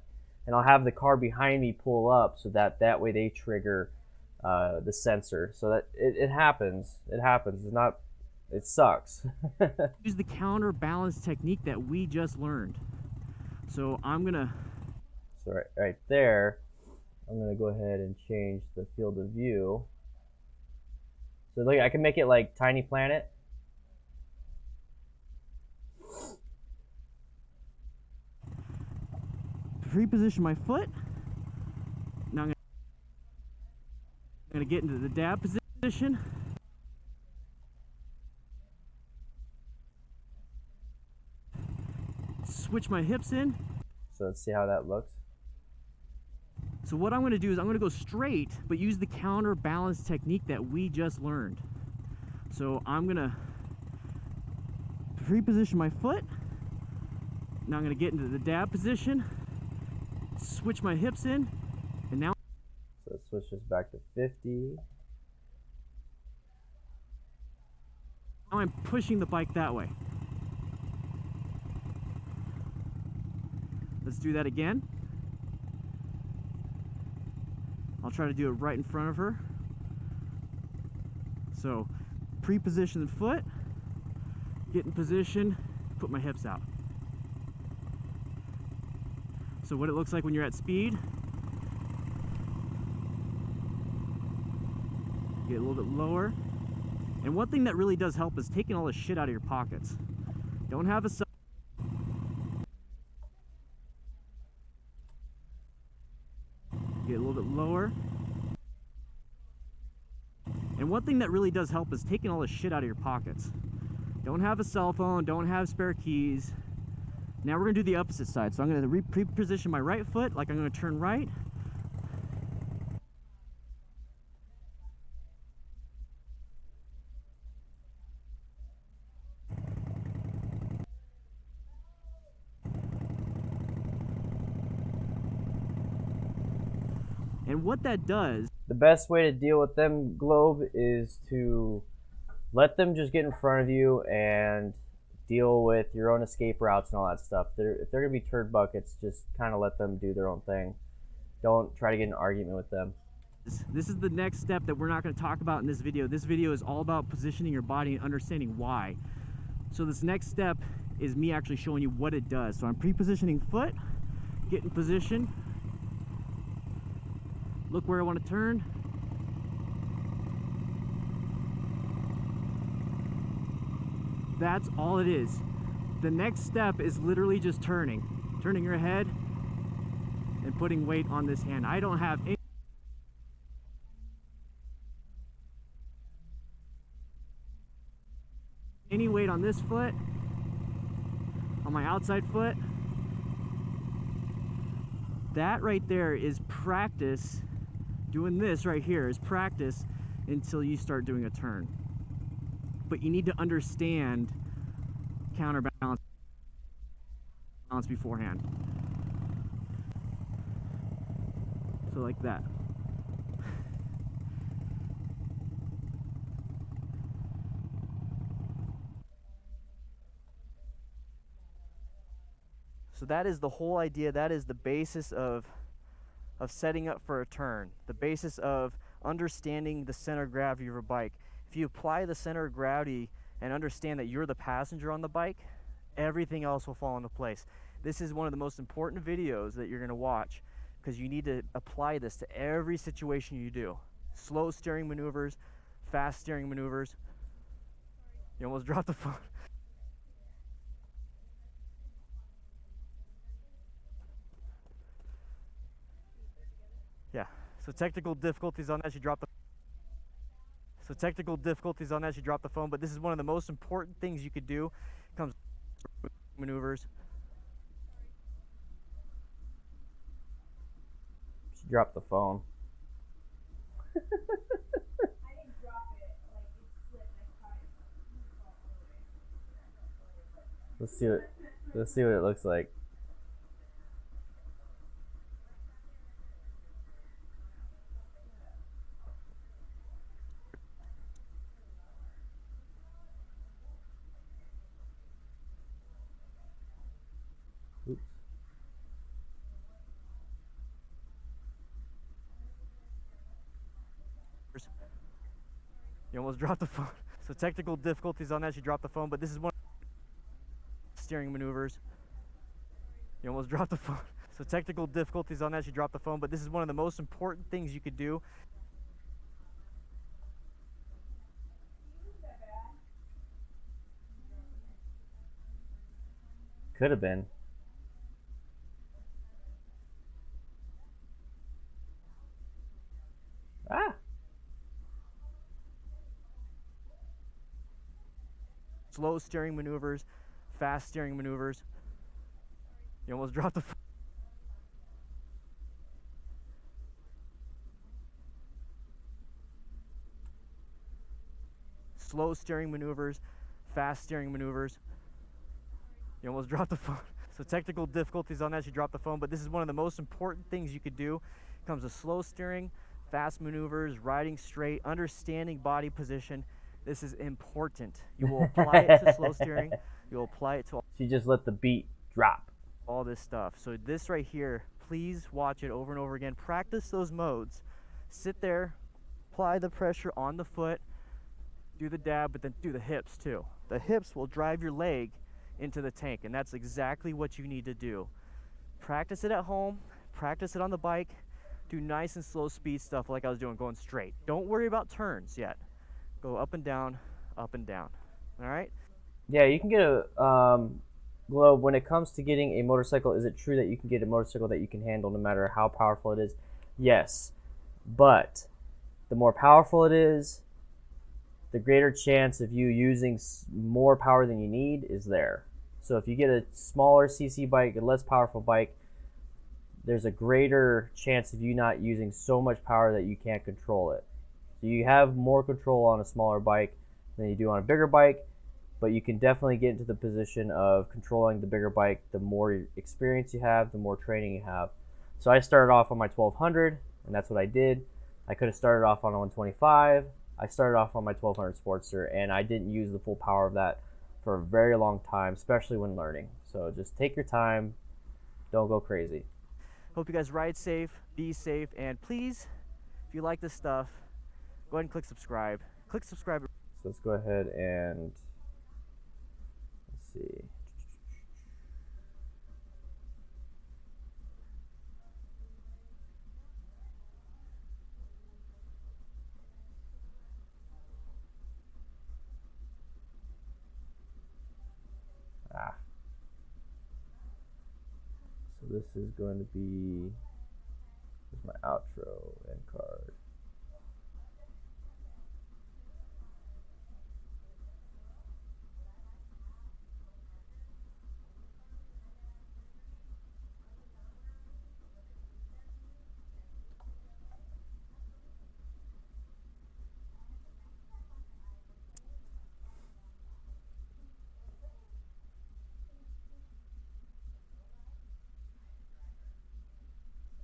and I'll have the car behind me pull up so that way they trigger the sensor. So that it happens. It happens. It's not. It sucks. Use the counterbalance technique that we just learned. So I'm gonna. So right there, I'm gonna go ahead and change the field of view. So look, I can make it like Tiny Planet. Reposition my foot. Now I'm gonna get into the dab position. Switch my hips in. So let's see how that looks. So what I'm going to do is I'm going to go straight, but use the counterbalance technique that we just learned. So I'm going to reposition my foot. Now I'm going to get into the dab position. Switch my hips in. And now... So let's switch this back to 50. Now I'm pushing the bike that way. Let's do that again. I'll try to do it right in front of her. So, pre-position the foot, get in position, put my hips out. So what it looks like when you're at speed, get a little bit lower. And one thing that really does help is taking all the shit out of your pockets. Don't have a... Get a little bit lower. And one thing that really does help is taking all the shit out of your pockets. Don't have a cell phone, don't have spare keys. Now we're gonna do the opposite side. So I'm gonna reposition my right foot, like I'm gonna turn right. And what that does... The best way to deal with them, Globe, is to let them just get in front of you and deal with your own escape routes and all that stuff. If they're going to be turd buckets, just kind of let them do their own thing. Don't try to get in an argument with them. This is the next step that we're not going to talk about in this video. This video is all about positioning your body and understanding why. So this next step is me actually showing you what it does. So I'm pre-positioning foot, get in position, look where I want to turn. That's all it is. The next step is literally just turning your head and putting weight on this hand. I don't have any weight on this foot, on my outside foot. That right there is practice. Doing this right here is practice until you start doing a turn. But you need to understand counterbalance beforehand. So like that. So that is the whole idea. That is the basis of of setting up for a turn, the basis of understanding the center of gravity of your bike. If you apply the center of gravity and understand that you're the passenger on the bike, everything else will fall into place. This is one of the most important videos that you're going to watch because you need to apply this to every situation you do. Slow steering maneuvers, fast steering maneuvers. You almost dropped the phone. Yeah, so technical difficulties on that, you dropped the phone, but this is one of the most important things you could do. Comes maneuvers. She dropped the phone. Let's see what it looks like. Oops. You almost dropped the phone. So technical difficulties on that, you dropped the phone, but this is one steering maneuvers. You almost dropped the phone. So technical difficulties on that, you dropped the phone, but this is one of the most important things you could do. Could have been. Ah. Slow steering maneuvers, fast steering maneuvers. You almost dropped the phone. Slow steering maneuvers, fast steering maneuvers. You almost dropped the phone. So technical difficulties on that, you dropped the phone, but this is one of the most important things you could do. It comes with slow steering, fast maneuvers, riding straight, understanding body position. This is important. You will apply it to slow steering. You'll apply it to She just let the beat drop. all this stuff. So this right here, please watch it over and over again. Practice those modes. Sit there, apply the pressure on the foot, do the dab, but then do the hips too. The hips will drive your leg into the tank, and that's exactly what you need to do. Practice it at home, practice it on the bike, do nice and slow speed stuff like I was doing, going straight. Don't worry about turns yet. Go up and down, up and down. All right? Yeah, you can get a Globe. When it comes to getting a motorcycle, is it true that you can get a motorcycle that you can handle no matter how powerful it is? Yes, but the more powerful it is, the greater chance of you using more power than you need is there. So if you get a smaller CC bike, a less powerful bike, there's a greater chance of you not using so much power that you can't control it. So you have more control on a smaller bike than you do on a bigger bike, but you can definitely get into the position of controlling the bigger bike the more experience you have, the more training you have. So I started off on my 1200, and that's what I did. I could have started off on a 125. I started off on my 1200 Sportster, and I didn't use the full power of that for a very long time, especially when learning. So just take your time. Don't go crazy. Hope you guys ride safe, be safe, and please, if you like this stuff, go ahead and click subscribe. Click subscribe. So let's go ahead and let's see. So this is going to be my outro and card.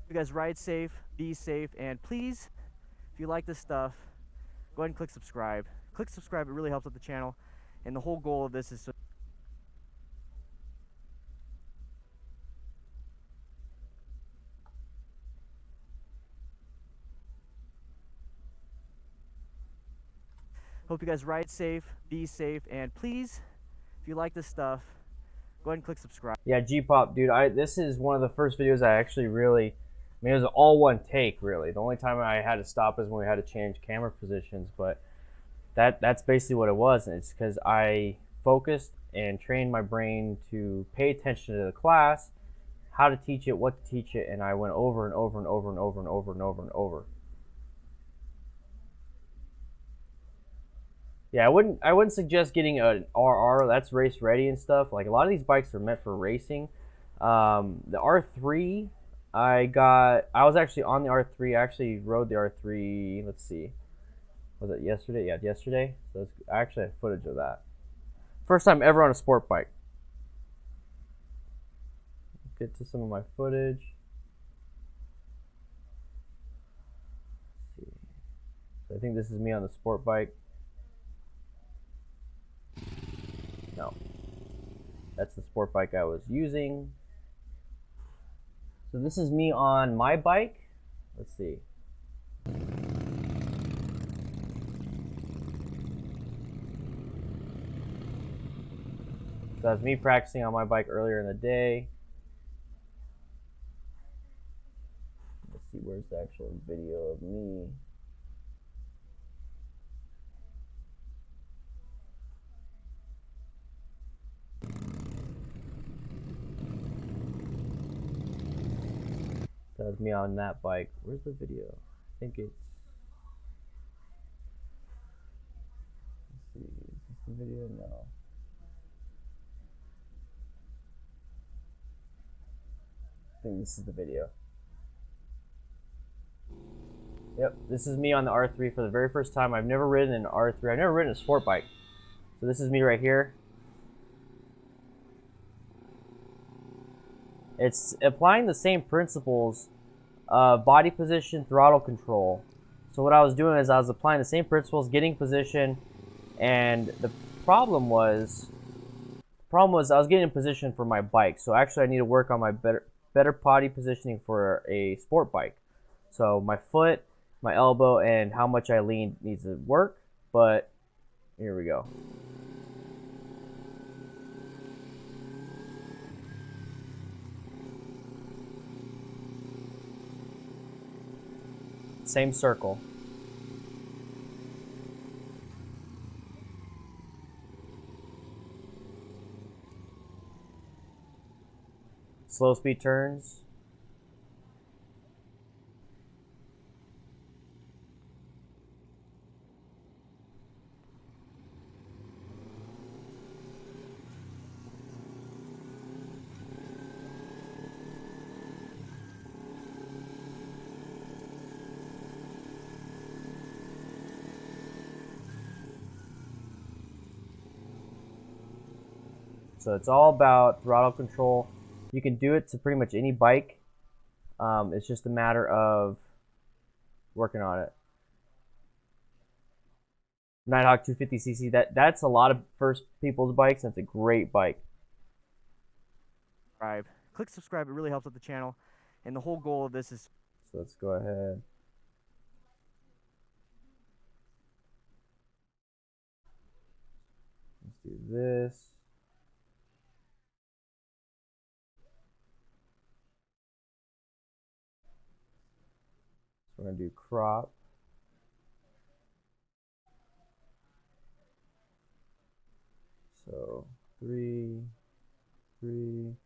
You guys ride safe, be safe, and please, if you like this stuff, go ahead and click subscribe. Click subscribe, it really helps out the channel. And the whole goal of this is so Hope you guys ride safe, be safe, and please, if you like this stuff, go ahead and click subscribe. Yeah, G-pop, dude. This is one of the first videos I actually really. I mean, it was all one take, really. The only time I had to stop is when we had to change camera positions, but that's basically what it was. And it's because I focused and trained my brain to pay attention to the class, how to teach it, what to teach it, and I went over and over and over and over and over and over and over. Yeah, I wouldn't suggest getting an RR. That's race ready and stuff. Like a lot of these bikes are meant for racing. The R3, I was actually on the R3. I actually rode the R3. Let's see, was it yesterday? Yeah, yesterday. So I actually have footage of that. First time ever on a sport bike. Get to some of my footage. Let's see. So I think this is me on the sport bike. No, that's the sport bike I was using. So this is me on my bike. Let's see. So that's me practicing on my bike earlier in the day. Let's see, where's the actual video of me? So that's me on that bike. Where's the video? I think it's. Let's see, is this the video? No. I think this is the video. Yep, this is me on the R3 for the very first time. I've never ridden an R3. I've never ridden a sport bike. So this is me right here. It's applying the same principles, body position, throttle control. So what I was doing is I was applying the same principles, getting position, and the problem was I was getting in position for my bike. So actually I need to work on my better body positioning for a sport bike. So my foot, my elbow, and how much I lean needs to work, but here we go. Same circle. Slow speed turns. So it's all about throttle control. You can do it to pretty much any bike. It's just a matter of working on it. Nighthawk 250cc. That's a lot of first people's bikes. That's a great bike. Click subscribe. It really helps out the channel. And the whole goal of this is. So let's go ahead. Let's do this. So we're gonna do crop. So 3, 3.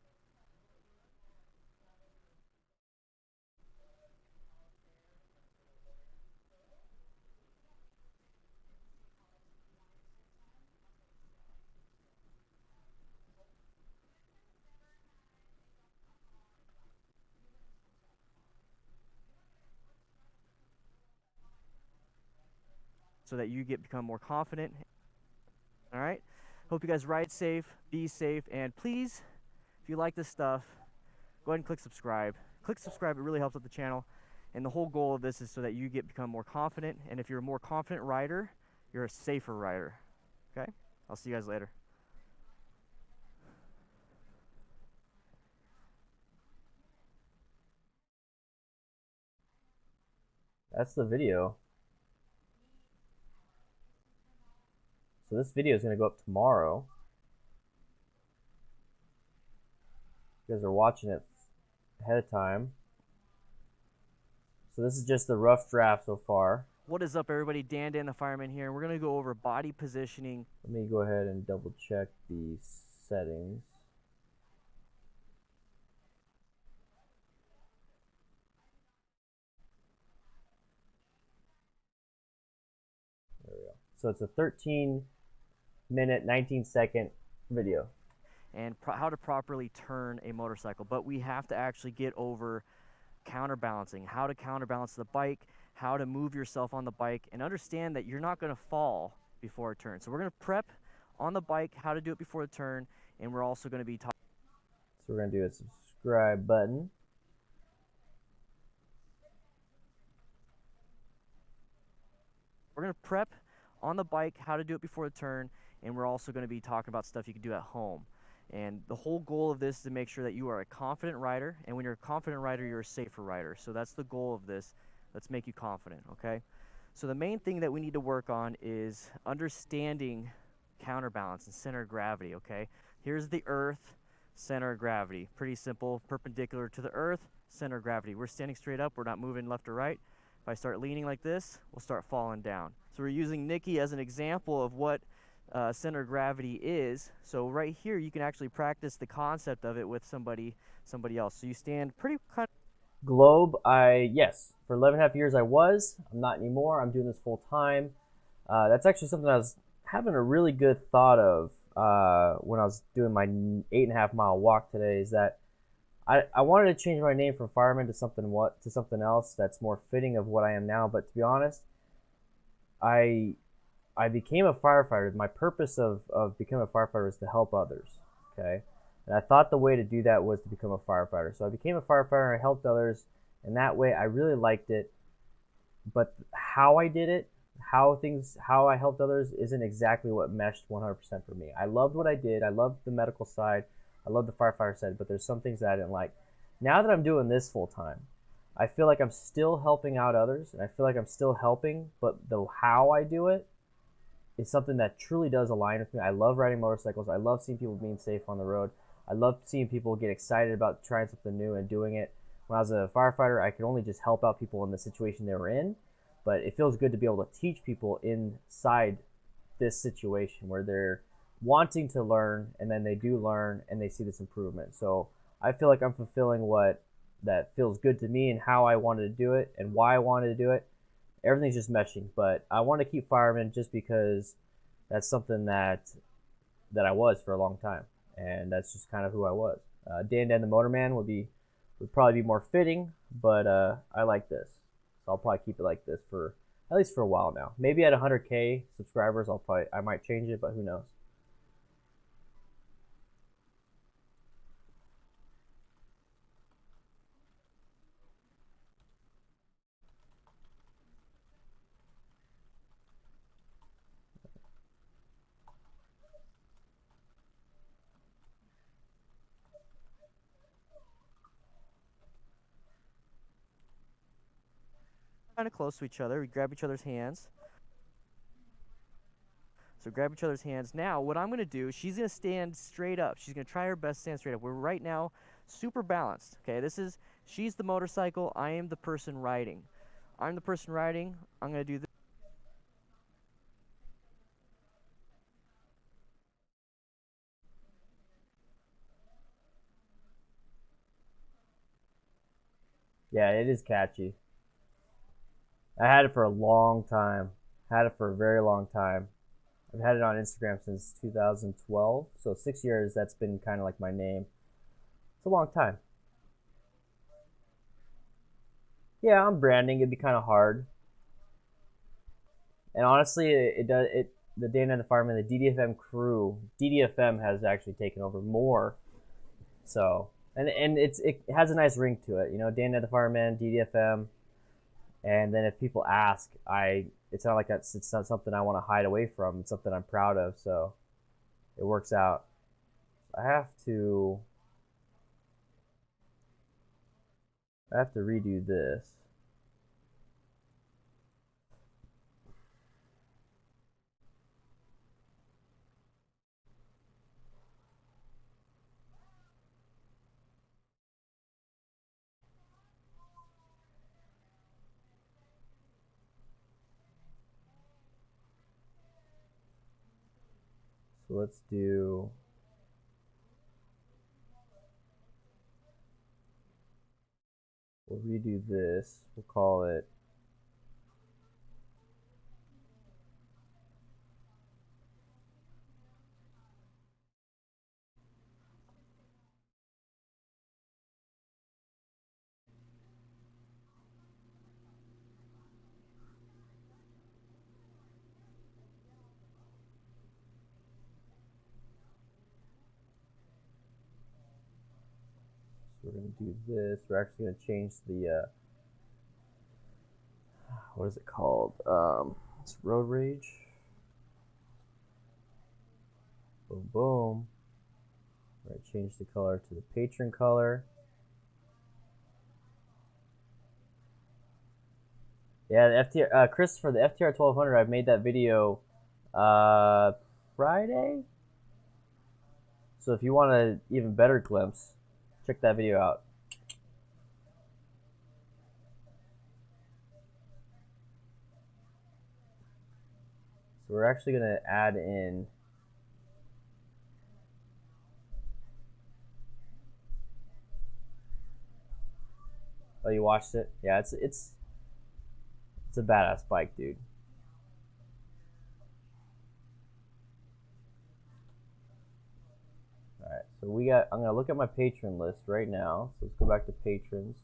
So that you become more confident. All right. Hope you guys ride safe, be safe, and please, if you like this stuff, go ahead and click subscribe. Click subscribe. It really helps out the channel. And the whole goal of this is so that you become more confident. And if you're a more confident rider, you're a safer rider. Okay? I'll see you guys later. That's the video. So this video is going to go up tomorrow. You guys are watching it ahead of time. So this is just the rough draft so far. What is up, everybody? DanDanTheFireman here, and we're going to go over body positioning. Let me go ahead and double check the settings. There we go. So it's a 13-minute, 19-second video. And how to properly turn a motorcycle. But we have to actually get over counterbalancing, how to counterbalance the bike, how to move yourself on the bike, and understand that you're not going to fall before a turn. So we're going to prep on the bike how to do it before the turn, and we're also going to be talking. So we're going to do a subscribe button. We're going to prep on the bike how to do it before the turn, and we're also going to be talking about stuff you can do at home. And the whole goal of this is to make sure that you are a confident rider, and when you're a confident rider, you're a safer rider. So that's the goal of this. Let's make you confident, okay? So the main thing that we need to work on is understanding counterbalance and center of gravity, okay? Here's the earth, center of gravity. Pretty simple, perpendicular to the earth, center of gravity. We're standing straight up, we're not moving left or right. If I start leaning like this, we'll start falling down. So we're using Nikki as an example of what center of gravity is. So right here, you can actually practice the concept of it with somebody else. So you stand pretty kind of Globe, yes, for 11.5 years I was. I'm not anymore. I'm doing this full time. That's actually something I was having a really good thought of when I was doing my 8.5 mile walk today. Is that I wanted to change my name from fireman to something else that's more fitting of what I am now. But to be honest, I became a firefighter. My purpose of becoming a firefighter is to help others. Okay. And I thought the way to do that was to become a firefighter. So I became a firefighter, I helped others, and that way I really liked it. But how I did it, how I helped others isn't exactly what meshed 100% for me. I loved what I did. I loved the medical side. I loved the firefighter side, but there's some things that I didn't like. Now that I'm doing this full time, I feel like I'm still helping out others, and I feel like I'm still helping, but the how I do it is something that truly does align with me. I love riding motorcycles. I love seeing people being safe on the road. I love seeing people get excited about trying something new and doing it. When I was a firefighter, I could only just help out people in the situation they were in, but it feels good to be able to teach people inside this situation where they're wanting to learn, and then they do learn and they see this improvement. So I feel like I'm fulfilling what that feels good to me and how I wanted to do it and why I wanted to do it. Everything's just meshing, but I want to keep fireman just because that's something that I was for a long time, and that's just kind of who I was. Dan the Motorman would probably be more fitting, but I like this, so I'll probably keep it like this for at least for a while now. Maybe at 100K subscribers, I might change it, but who knows. close to each other. We grab each other's hands. So grab each other's hands. Now, what I'm going to do, she's going to stand straight up. She's going to try her best to stand straight up. We're right now super balanced. Okay, she's the motorcycle. I am the person riding. I'm the person riding. I'm going to do this. Yeah, it is catchy. I had it for a long time. Had it for a very long time. I've had it on Instagram since 2012, so 6 years. That's been kind of like my name. It's a long time. Yeah, I'm branding. It'd be kind of hard. And honestly, it does it. The Dan and the Fireman, the DDFM crew, DDFM has actually taken over more. So and it has a nice ring to it. You know, Dan and the Fireman, DDFM, and then if people ask, it's not like it's not something I want to hide away from. It's something I'm proud of. So it works out. I have to redo this. So let's do. We'll redo this. We'll call it. We're going to do this. We're actually going to change the, what is it called? It's Road Rage. Boom, boom. We're going to change the color to the patron color. Yeah, the FTR, Chris, for the FTR 1200, I made that video Friday. So if you want an even better glimpse, check that video out. So we're actually going to add in Oh, you watched it? Yeah, it's a badass bike, dude. All right, so I'm gonna look at my patron list right now. So let's go back to patrons.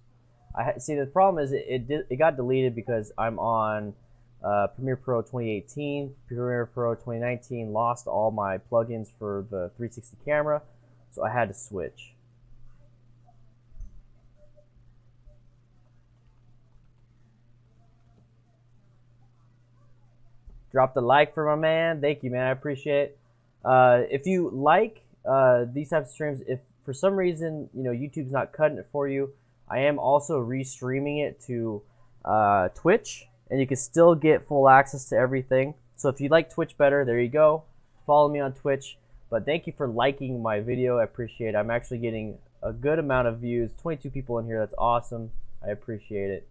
See, the problem is it got deleted because I'm on Premiere Pro 2018, Premiere Pro 2019. Lost all my plugins for the 360 camera, so I had to switch. Drop the like for my man. Thank you, man. I appreciate it. If you like these types of streams, if for some reason YouTube's not cutting it for you, I am also restreaming it to Twitch, and you can still get full access to everything. So if you like Twitch better, there you go. Follow me on Twitch. But thank you for liking my video. I appreciate it. I'm actually getting a good amount of views. 22 people in here. That's awesome. I appreciate it.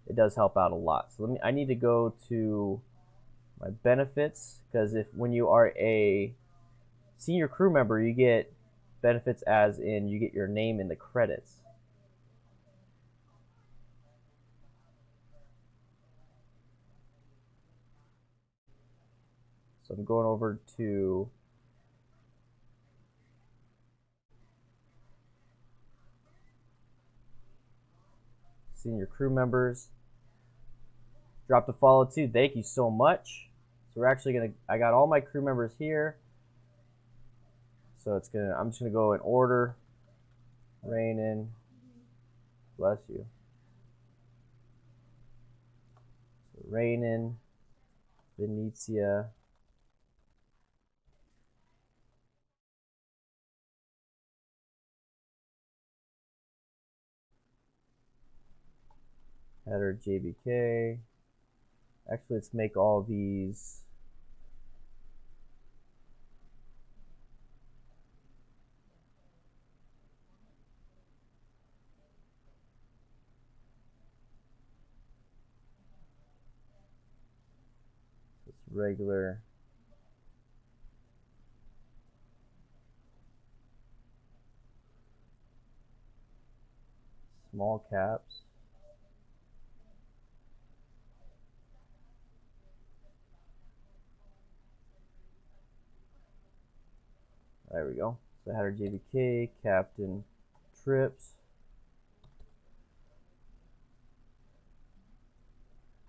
It does help out a lot. So I need to go to my benefits, because when you are a senior crew member, you get benefits as in you get your name in the credits. So I'm going over to senior crew members. Drop the follow too. Thank you so much. So we're actually I got all my crew members here. So I'm just gonna go in order. Rainin, bless you. So Rainin, Venezia, header JBK. Actually, let's make all these regular. Small caps. There we go. So header JBK, Captain Trips.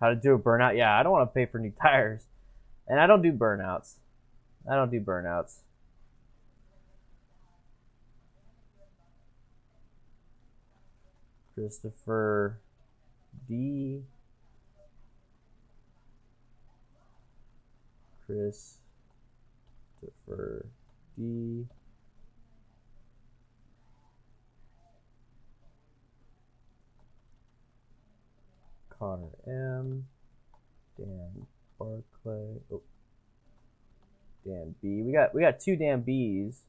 How to do a burnout? Yeah, I don't want to pay for new tires. And I don't do burnouts. I don't do burnouts. Christopher D. Christopher D. Connor M. Dan Barclay. Oh. Dan B. We got two Dan B's.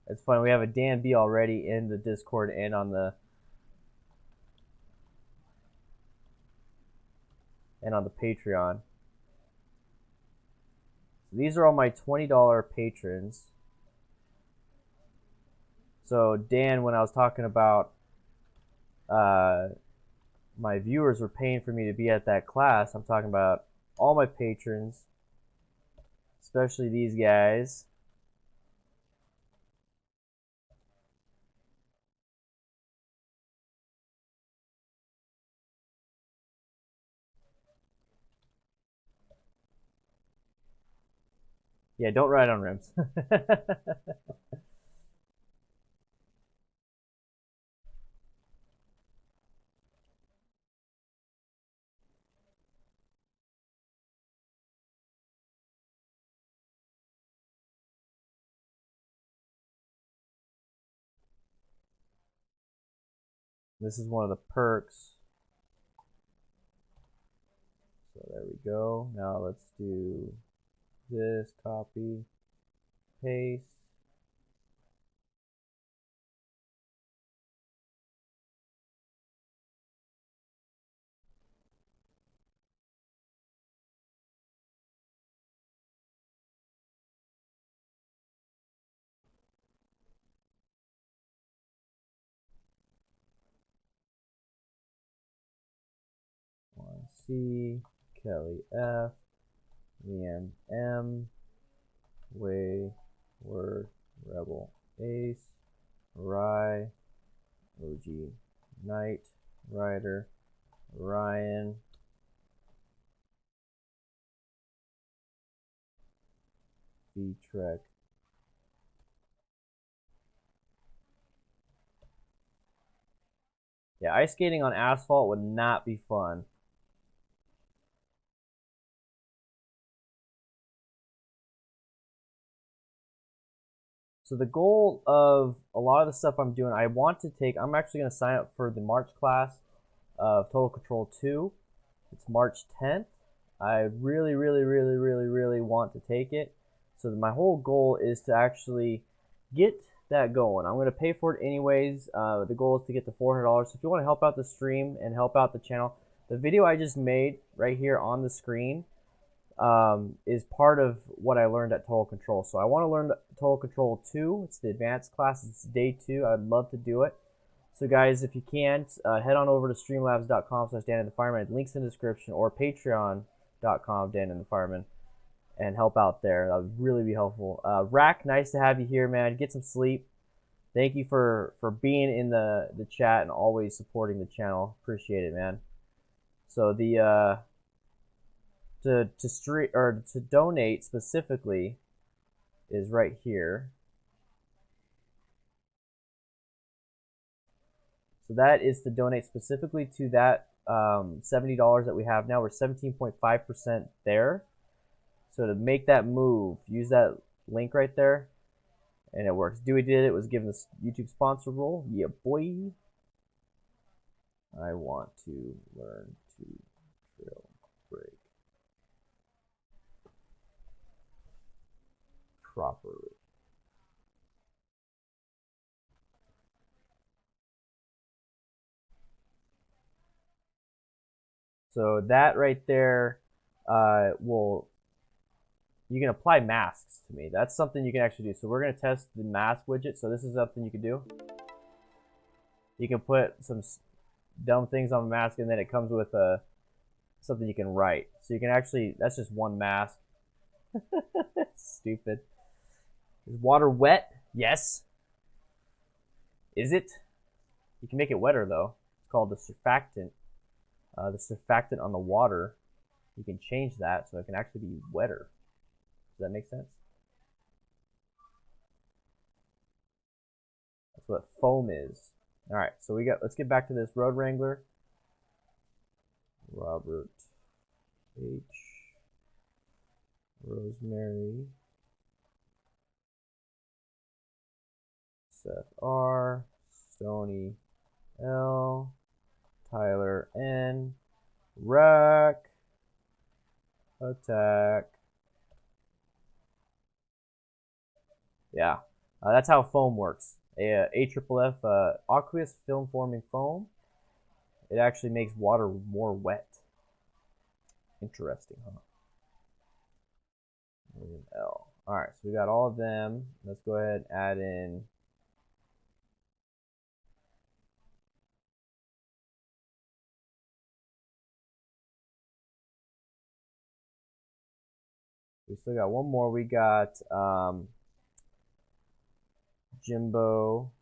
It's funny, we have a Dan B already in the Discord and on the Patreon. So these are all my $20 patrons. So Dan, when I was talking about my viewers were paying for me to be at that class, I'm talking about all my patrons, especially these guys. Yeah, don't ride on rims. This is one of the perks. So there we go. Now let's do this, copy, paste. C, Kelly F, Leanne M, Way, Word, Rebel Ace, Rye, OG Knight, Rider, Ryan, V-Trek. Yeah, ice skating on asphalt would not be fun. So the goal of a lot of the stuff I'm doing, I'm actually going to sign up for the March class of Total Control 2. It's March 10th. I really, really, really, really, really want to take it. So my whole goal is to actually get that going. I'm going to pay for it anyways. The goal is to get to $400. So if you want to help out the stream and help out the channel, the video I just made right here on the screen is part of what I learned at Total Control. So I want to learn Total Control 2. It's the advanced class. It's day 2. I'd love to do it. So guys, if you can, head on over to streamlabs.com/DanDanTheFireman. Links in the description, or patreon.com, DanDanTheFireman, and help out there. That would really be helpful. Rack, nice to have you here, man. Get some sleep. Thank you for being in the chat and always supporting the channel. Appreciate it, man. So the to donate specifically is right here. So that is to donate specifically to that $70 that we have now. We're 17.5% there. So to make that move, use that link right there, and it works. Dewey did it. Was given this YouTube sponsor role. Yeah, boy. I want to learn to drill brake properly. So that right there you can apply masks to me. That's something you can actually do. So we're going to test the mask widget. So this is something you can do. You can put some dumb things on the mask, and then it comes with something you can write. So you can actually, that's just one mask. Stupid. Is water wet? Yes. Is it? You can make it wetter though. It's called the surfactant. The surfactant on the water, you can change that so it can actually be wetter. Does that make sense? That's what foam is. All right, so let's get back to this Road Wrangler. Robert H. Rosemary. Seth R. Stony L. Tyler N. Rack. Attack. Yeah, that's how foam works. AFFF, aqueous film forming foam. It actually makes water more wet. Interesting, huh? William L. All right, so we got all of them. Let's go ahead and add in. We still got one more. We got Jimbo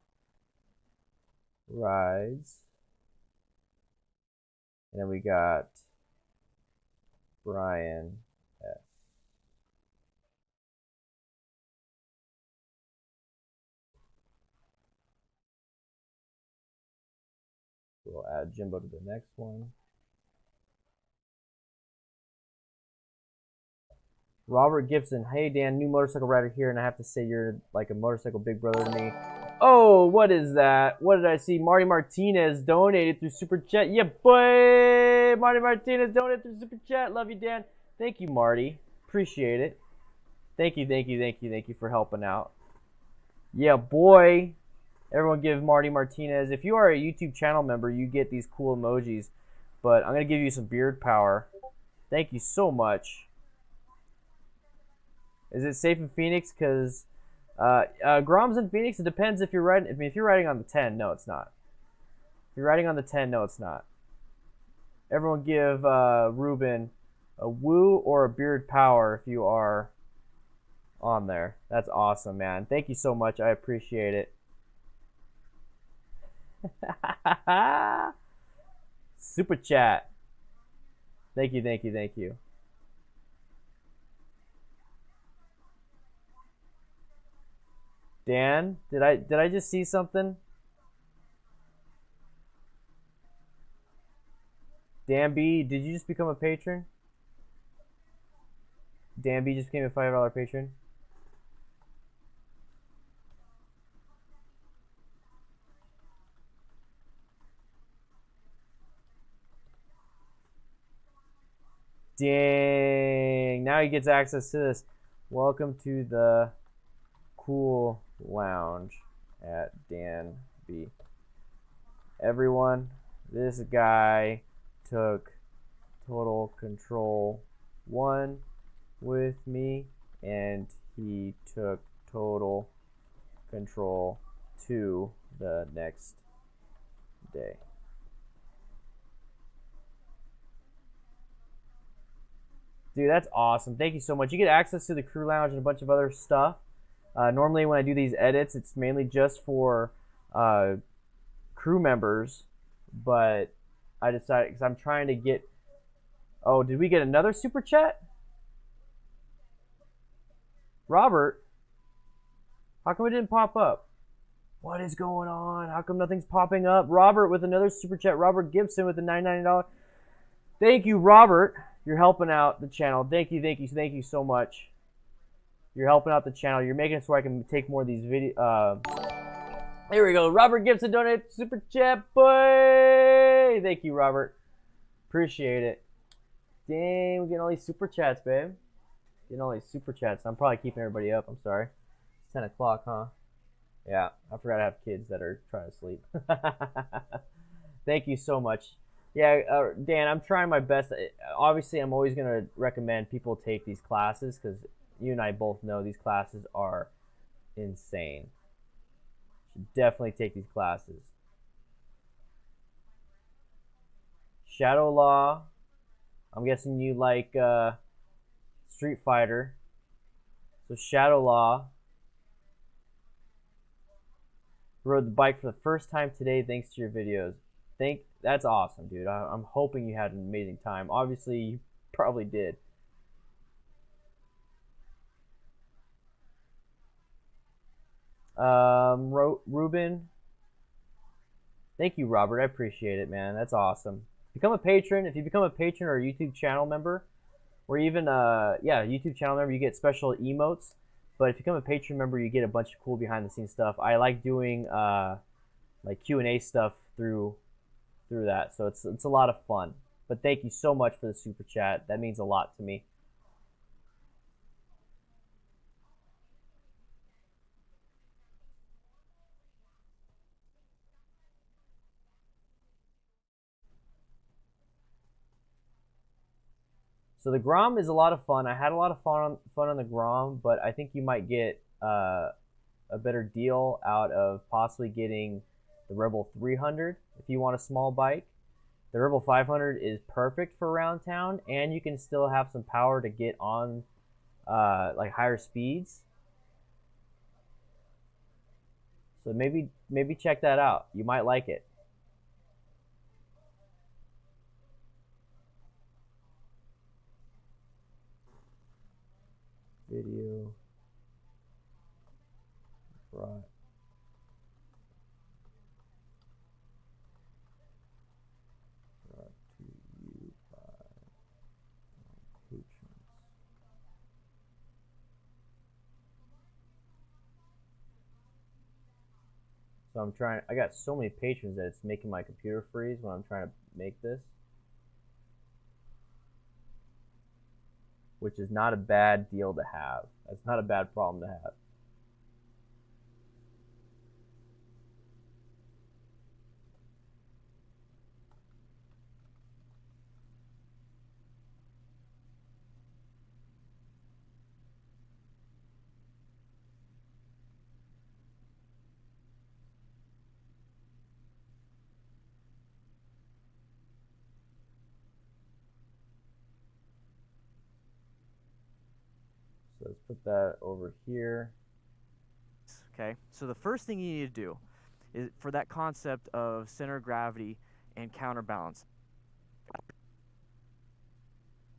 Rides. And then we got Brian S. We'll add Jimbo to the next one. Robert Gibson. Hey, Dan, new motorcycle rider here, and I have to say you're like a motorcycle big brother to me. Oh, what is that? What did I see? Marty Martinez donated through Super Chat. Yeah, boy! Marty Martinez donated through Super Chat. Love you, Dan. Thank you, Marty. Appreciate it. Thank you for helping out. Yeah, boy. Everyone give Marty Martinez. If you are a YouTube channel member, you get these cool emojis. But I'm going to give you some beard power. Thank you so much. Is it safe in Phoenix? Because Grom's in Phoenix. It depends if you're riding. I mean, if you're riding on the 10, no, it's not. If you're riding on the 10, no, it's not. Everyone give Ruben a woo or a beard power if you are on there. That's awesome, man. Thank you so much. I appreciate it. Super chat. Thank you. Dan, did I just see something? Dan B, did you just become a patron? Dan B just became a $5 patron. Dang, now he gets access to this. Welcome to the cool lounge at Dan B. Everyone, this guy took total control 1 with me, and he took total control 2 the next day. Dude, that's awesome. Thank you so much. You get access to the crew lounge and a bunch of other stuff. Normally when I do these edits, it's mainly just for crew members, but I decided, because I'm trying to get... Oh, did we get another super chat? Robert? How come it didn't pop up? What is going on? How come nothing's popping up? Robert with another super chat. Robert Gibson with the $99. Thank you, Robert. You're helping out the channel. Thank you so much. You're helping out the channel. You're making it so I can take more of these videos. Here we go. Robert Gibson donated super chat, boy. Thank you, Robert. Appreciate it. Dang, we're getting all these super chats, babe. Getting all these super chats. I'm probably keeping everybody up. I'm sorry. It's 10 o'clock, huh? Yeah, I forgot I have kids that are trying to sleep. Thank you so much. Yeah, Dan, I'm trying my best. Obviously, I'm always going to recommend people take these classes because you and I both know these classes are insane. You should definitely take these classes. Shadow Law. I'm guessing you like Street Fighter. So Shadow Law rode the bike for the first time today thanks to your videos. That's awesome, dude. I'm hoping you had an amazing time. Obviously, you probably did. Ruben. Thank you, Robert. I appreciate it, man. That's awesome. Become a patron. If you become a patron or a YouTube channel member, or even YouTube channel member, you get special emotes. But if you become a patron member, you get a bunch of cool behind the scenes stuff. I like doing like Q&A stuff through that, so it's a lot of fun. But thank you so much for the super chat. That means a lot to me. So the Grom is a lot of fun. I had a lot of fun on the Grom, but I think you might get a better deal out of possibly getting the Rebel 300 if you want a small bike. The Rebel 500 is perfect for around town, and you can still have some power to get on like higher speeds. So maybe check that out. You might like it. Video brought to you by patrons. So I got so many patrons that it's making my computer freeze when I'm trying to make this. Which is not a bad deal to have. That's not a bad problem to have. So let's put that over here. Okay, so the first thing you need to do is for that concept of center of gravity and counterbalance.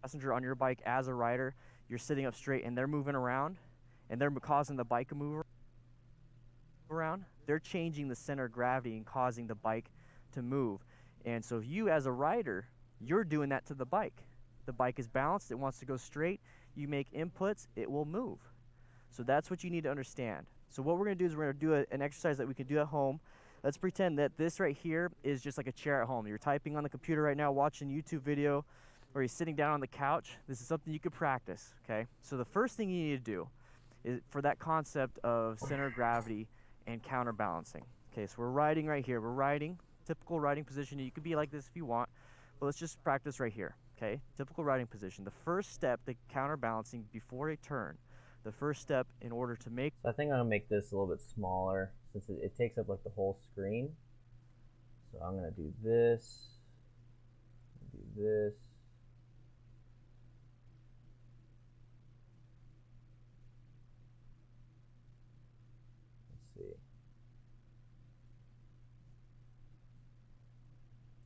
Passenger on your bike as a rider, you're sitting up straight and they're moving around and they're causing the bike to move around. They're changing the center of gravity and causing the bike to move. And so you as a rider, you're doing that to the bike. The bike is balanced, it wants to go straight. You make inputs, it will move. So that's what you need to understand. So what we're going to do is we're going to do an exercise that we can do at home. Let's pretend that this right here is just like a chair at home. You're typing on the computer right now, watching a YouTube video, or you're sitting down on the couch. This is something you could practice, okay? So the first thing you need to do is for that concept of center of gravity and counterbalancing. Okay, so we're riding right here. We're riding, typical riding position. You could be like this if you want, but let's just practice right here, okay? Typical riding position. The first step, the counterbalancing before a turn. The first step in order to make... So I think I'm gonna make this a little bit smaller since it takes up like the whole screen. So I'm gonna do this, do this. Let's see.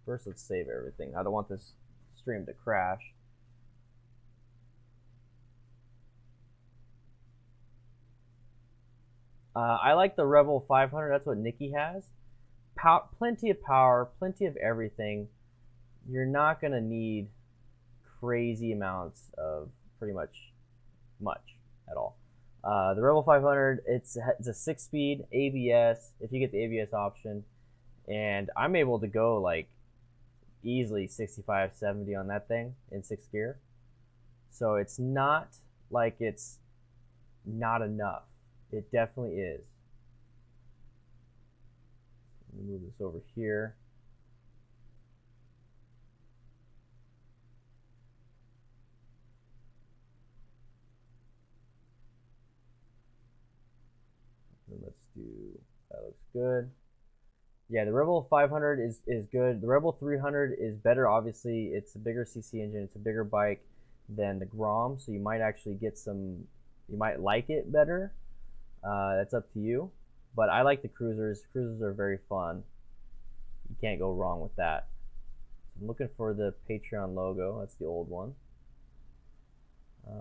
First, let's save everything. I don't want this stream to crash. I like the Rebel 500. That's what Nikki has. Plenty of power, plenty of everything. You're not going to need crazy amounts of pretty much at all. The Rebel 500, it's a 6-speed ABS, if you get the ABS option. And I'm able to go like easily 65, 70 on that thing in 6th gear. So it's not like it's not enough. It definitely is. Let me move this over here. And let's do, that looks good. Yeah, the Rebel 500 is good. The Rebel 300 is better, obviously. It's a bigger CC engine. It's a bigger bike than the Grom, so you might actually get some, you might like it better. That's up to you. But I like the Cruisers. Cruisers are very fun. You can't go wrong with that. I'm looking for the Patreon logo. That's the old one. Let's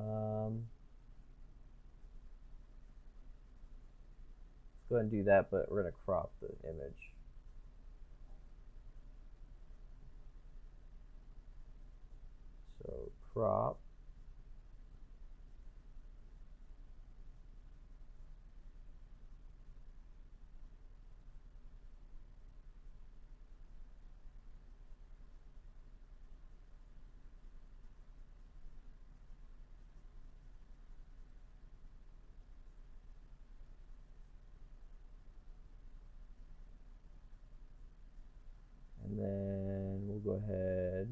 go ahead and do that, but we're going to crop the image. So crop. And then we'll go ahead.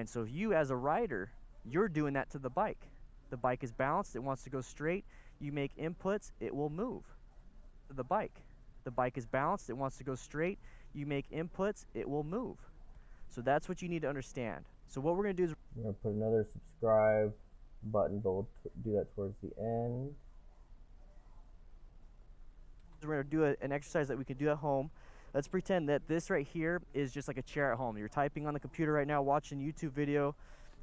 And so you as a rider, you're doing that to the bike. The bike is balanced, it wants to go straight. You make inputs, it will move. The bike is balanced, it wants to go straight. You make inputs, it will move. So that's what you need to understand. So what we're going to do is we're going to put another subscribe button, but we'll do that towards the end. we're going to do an exercise that we can do at home. Let's pretend that this right here is just like a chair at home. You're typing on the computer right now, watching a YouTube video,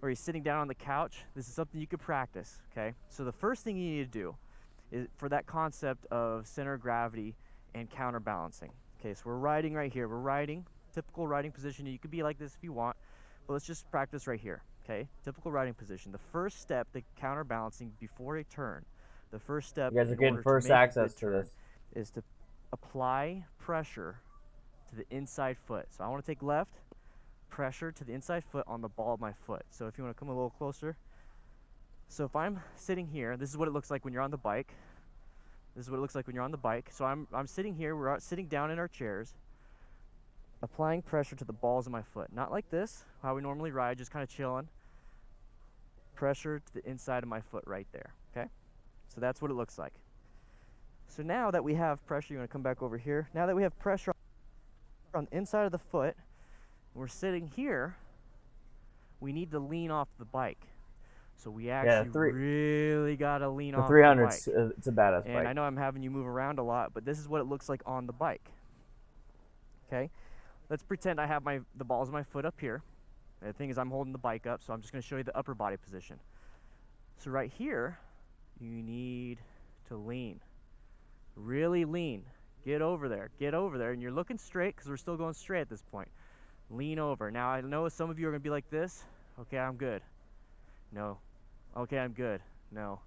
or you're sitting down on the couch. This is something you could practice, okay? So the first thing you need to do is for that concept of center of gravity and counterbalancing. Okay, so we're riding right here. We're riding, typical riding position. You could be like this if you want, but let's just practice right here, okay? Typical riding position. The first step, the counterbalancing before a turn, the first step you guys are getting first access to this, is to apply pressure to the inside foot. So I want to take left, pressure to the inside foot on the ball of my foot. So if you want to come a little closer. So if I'm sitting here, this is what it looks like when you're on the bike. This is what it looks like when you're on the bike. So I'm sitting here, we're sitting down in our chairs, applying pressure to the balls of my foot. Not like this, how we normally ride, just kind of chilling. Pressure to the inside of my foot right there, okay? So that's what it looks like. So now that we have pressure, you want to come back over here. Now that we have pressure on the inside of the foot, we're sitting here, we need to lean off the bike. So we actually really got to lean off the bike. The 300's it's a badass bike. And I know I'm having you move around a lot, but this is what it looks like on the bike. Okay? Let's pretend I have the balls of my foot up here. The thing is I'm holding the bike up, so I'm just going to show you the upper body position. So right here, you need to lean. Really lean. Get over there. Get over there. And you're looking straight because we're still going straight at this point. Lean over. Now I know some of you are going to be like this. Okay, I'm good. No. Okay, I'm good. No.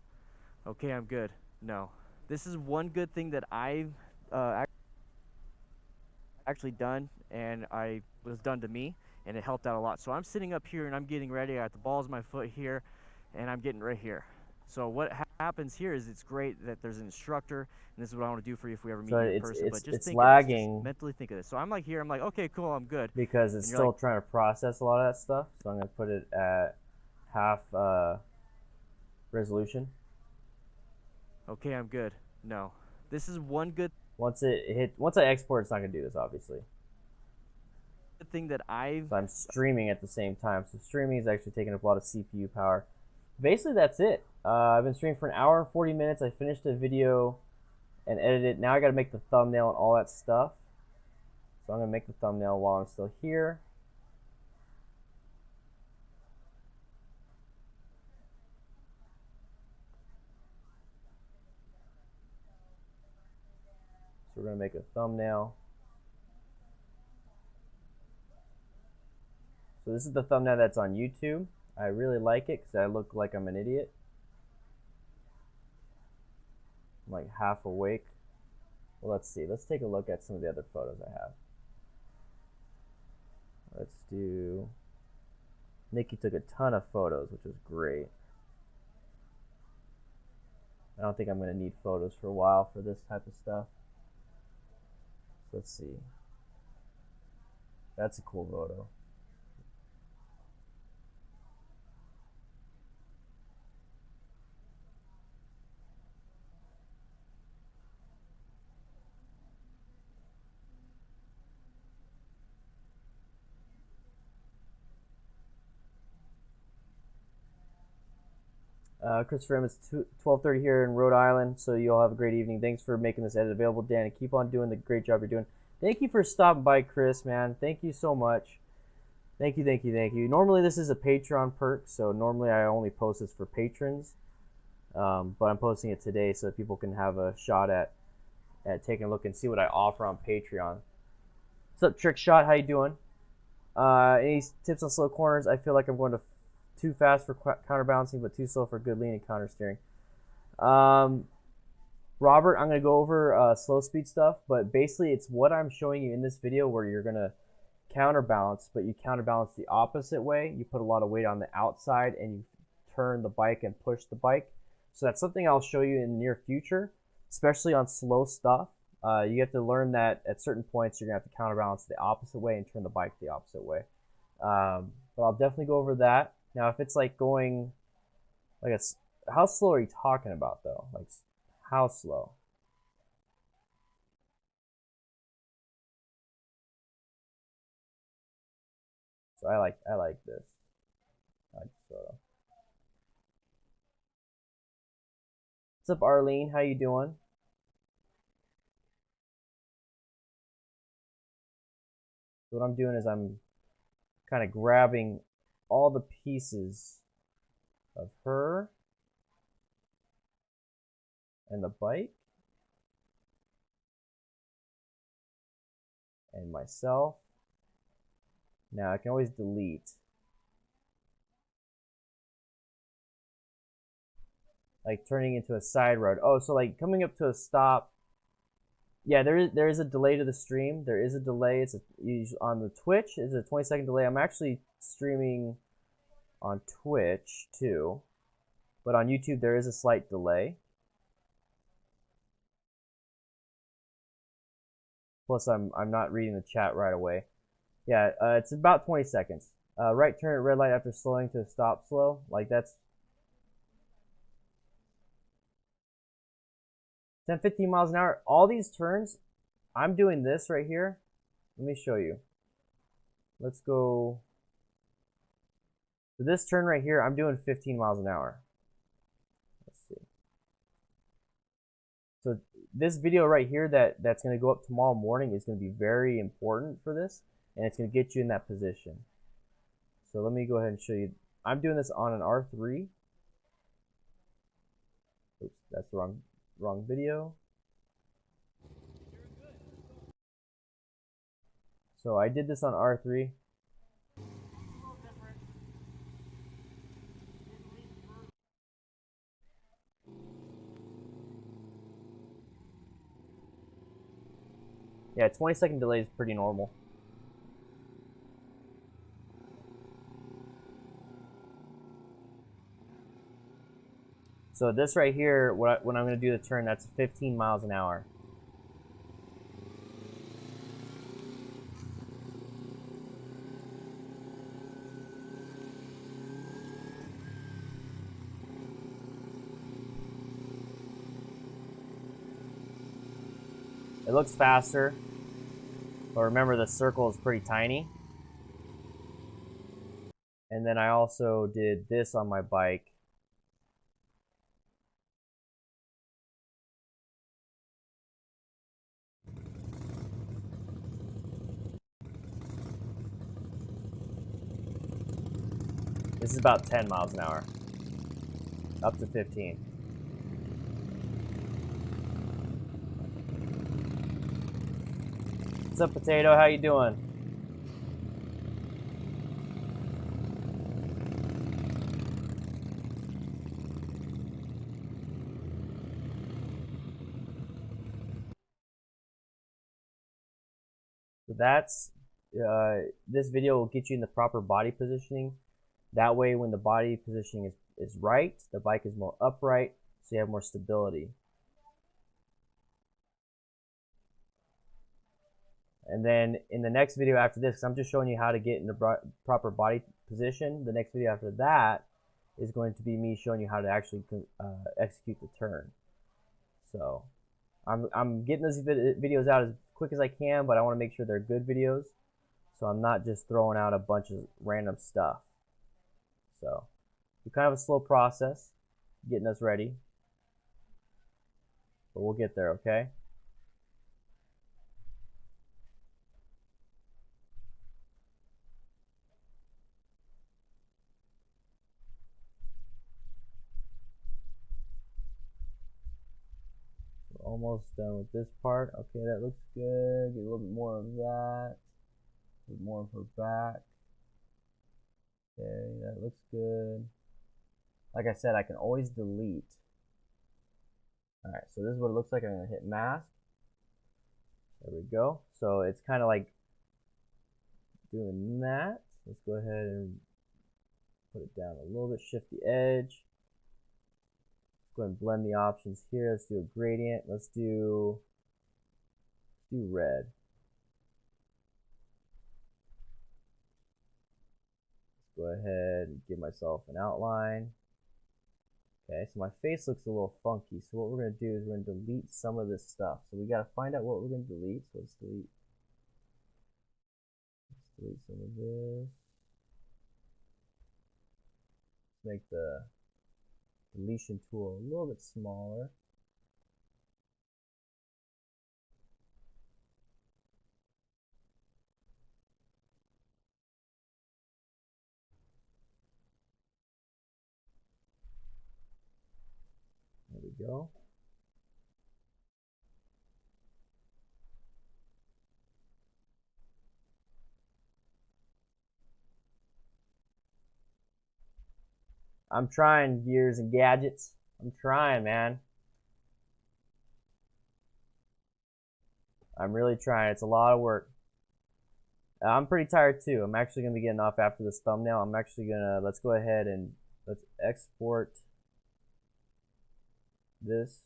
Okay, I'm good. No. This is one good thing that I've actually done, and I was done to me, and it helped out a lot. So I'm sitting up here and I'm getting ready. I got the balls of my foot here, and I'm getting right here. So what happens here is it's great that there's an instructor, and this is what I want to do for you if we ever meet in person. But just think lagging. Just mentally think of this. So I'm like here, I'm like, okay, cool, I'm good. Because it's still trying to process a lot of that stuff. So I'm going to put it at half resolution. Okay, I'm good. No. This is one good once I export, it's not going to do this, obviously. The thing that So I'm streaming at the same time. So streaming is actually taking up a lot of CPU power. Basically, that's it. I've been streaming for an hour and 40 minutes. I finished the video and edited it. Now I got to make the thumbnail and all that stuff. So I'm going to make the thumbnail while I'm still here. So we're going to make a thumbnail. So this is the thumbnail that's on YouTube. I really like it because I look like I'm an idiot. I'm like half awake. Well, let's see. Let's take a look at some of the other photos I have. Let's do... Nikki took a ton of photos, which was great. I don't think I'm going to need photos for a while for this type of stuff. So let's see. That's a cool photo. Christopher M. It's 12:30 here in Rhode Island, so you all have a great evening. Thanks for making this edit available, Dan, and keep on doing the great job you're doing. Thank you for stopping by, Chris, man. Thank you so much. Thank you, thank you, thank you. Normally this is a Patreon perk, so normally I only post this for patrons, but I'm posting it today so that people can have a shot at taking a look and see what I offer on Patreon. What's up, Trick Shot? How you doing? Any tips on slow corners? I feel like I'm going too fast for counterbalancing, but too slow for good lean and counter steering. Robert, I'm going to go over slow speed stuff, but basically it's what I'm showing you in this video where you're going to counterbalance, but you counterbalance the opposite way. You put a lot of weight on the outside and you turn the bike and push the bike. So that's something I'll show you in the near future, especially on slow stuff. You have to learn that at certain points you're going to have to counterbalance the opposite way and turn the bike the opposite way. but I'll definitely go over that. Now, if it's like going, like how slow are you talking about though? Like, how slow? So I like this. I like this photo. What's up, Arlene? How you doing? So what I'm doing is I'm kind of grabbing all the pieces of her and the bike and myself. Now I can always delete. Like turning into a side road. Oh, so like coming up to a stop. Yeah, there is a delay to the stream. There is a delay. It's on the Twitch. It's a 20-second delay. I'm actually streaming on Twitch too, but on YouTube there is a slight delay. Plus, I'm not reading the chat right away. Yeah, it's about 20 seconds. Right turn at red light after slowing to stop slow. Like that's 10, 15 miles an hour. All these turns, I'm doing this right here. Let me show you. Let's go. So this turn right here, I'm doing 15 miles an hour. Let's see. So this video right here that's going to go up tomorrow morning is going to be very important for this, and it's going to get you in that position. So let me go ahead and show you. I'm doing this on an R3. Oops, that's the wrong video. So I did this on R3. Yeah, 20-second delay is pretty normal. So this right here, when I'm going to do the turn, that's 15 miles an hour. It looks faster, but remember the circle is pretty tiny. And then I also did this on my bike. This is about 10 miles an hour, up to 15. What's up, Potato? How you doing? So that's, this video will get you in the proper body positioning. That way when the body positioning is right, the bike is more upright, so you have more stability. And then in the next video after this, I'm just showing you how to get in the proper body position. The next video after that is going to be me showing you how to actually execute the turn. So I'm getting those videos out as quick as I can, but I want to make sure they're good videos. So I'm not just throwing out a bunch of random stuff. So it's kind of a slow process getting us ready, but we'll get there, okay? We're almost done with this part. Okay, that looks good. Get a little bit more of that. A bit more of her back. Okay, that looks good. Like I said, I can always delete. Alright, so this is what it looks like. I'm going to hit mask. There we go. So it's kind of like doing that. Let's go ahead and put it down a little bit, shift the edge. Let's go ahead and blend the options here. Let's do a gradient. Let's do red. go ahead and give myself an outline. Okay, so my face looks a little funky. So what we're going to do is we're going to delete some of this stuff. So we got to find out what we're going to delete. So let's delete some of this. Let's make the deletion tool a little bit smaller. There we go. I'm trying, gears and gadgets. I'm trying, man. I'm really trying. It's a lot of work. I'm pretty tired too. I'm actually going to be getting off after this thumbnail. I'm actually going to, let's go ahead and let's export this.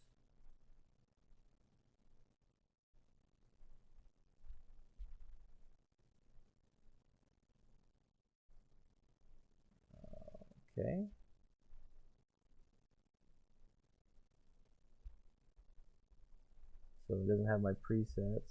Okay. So it doesn't have my presets.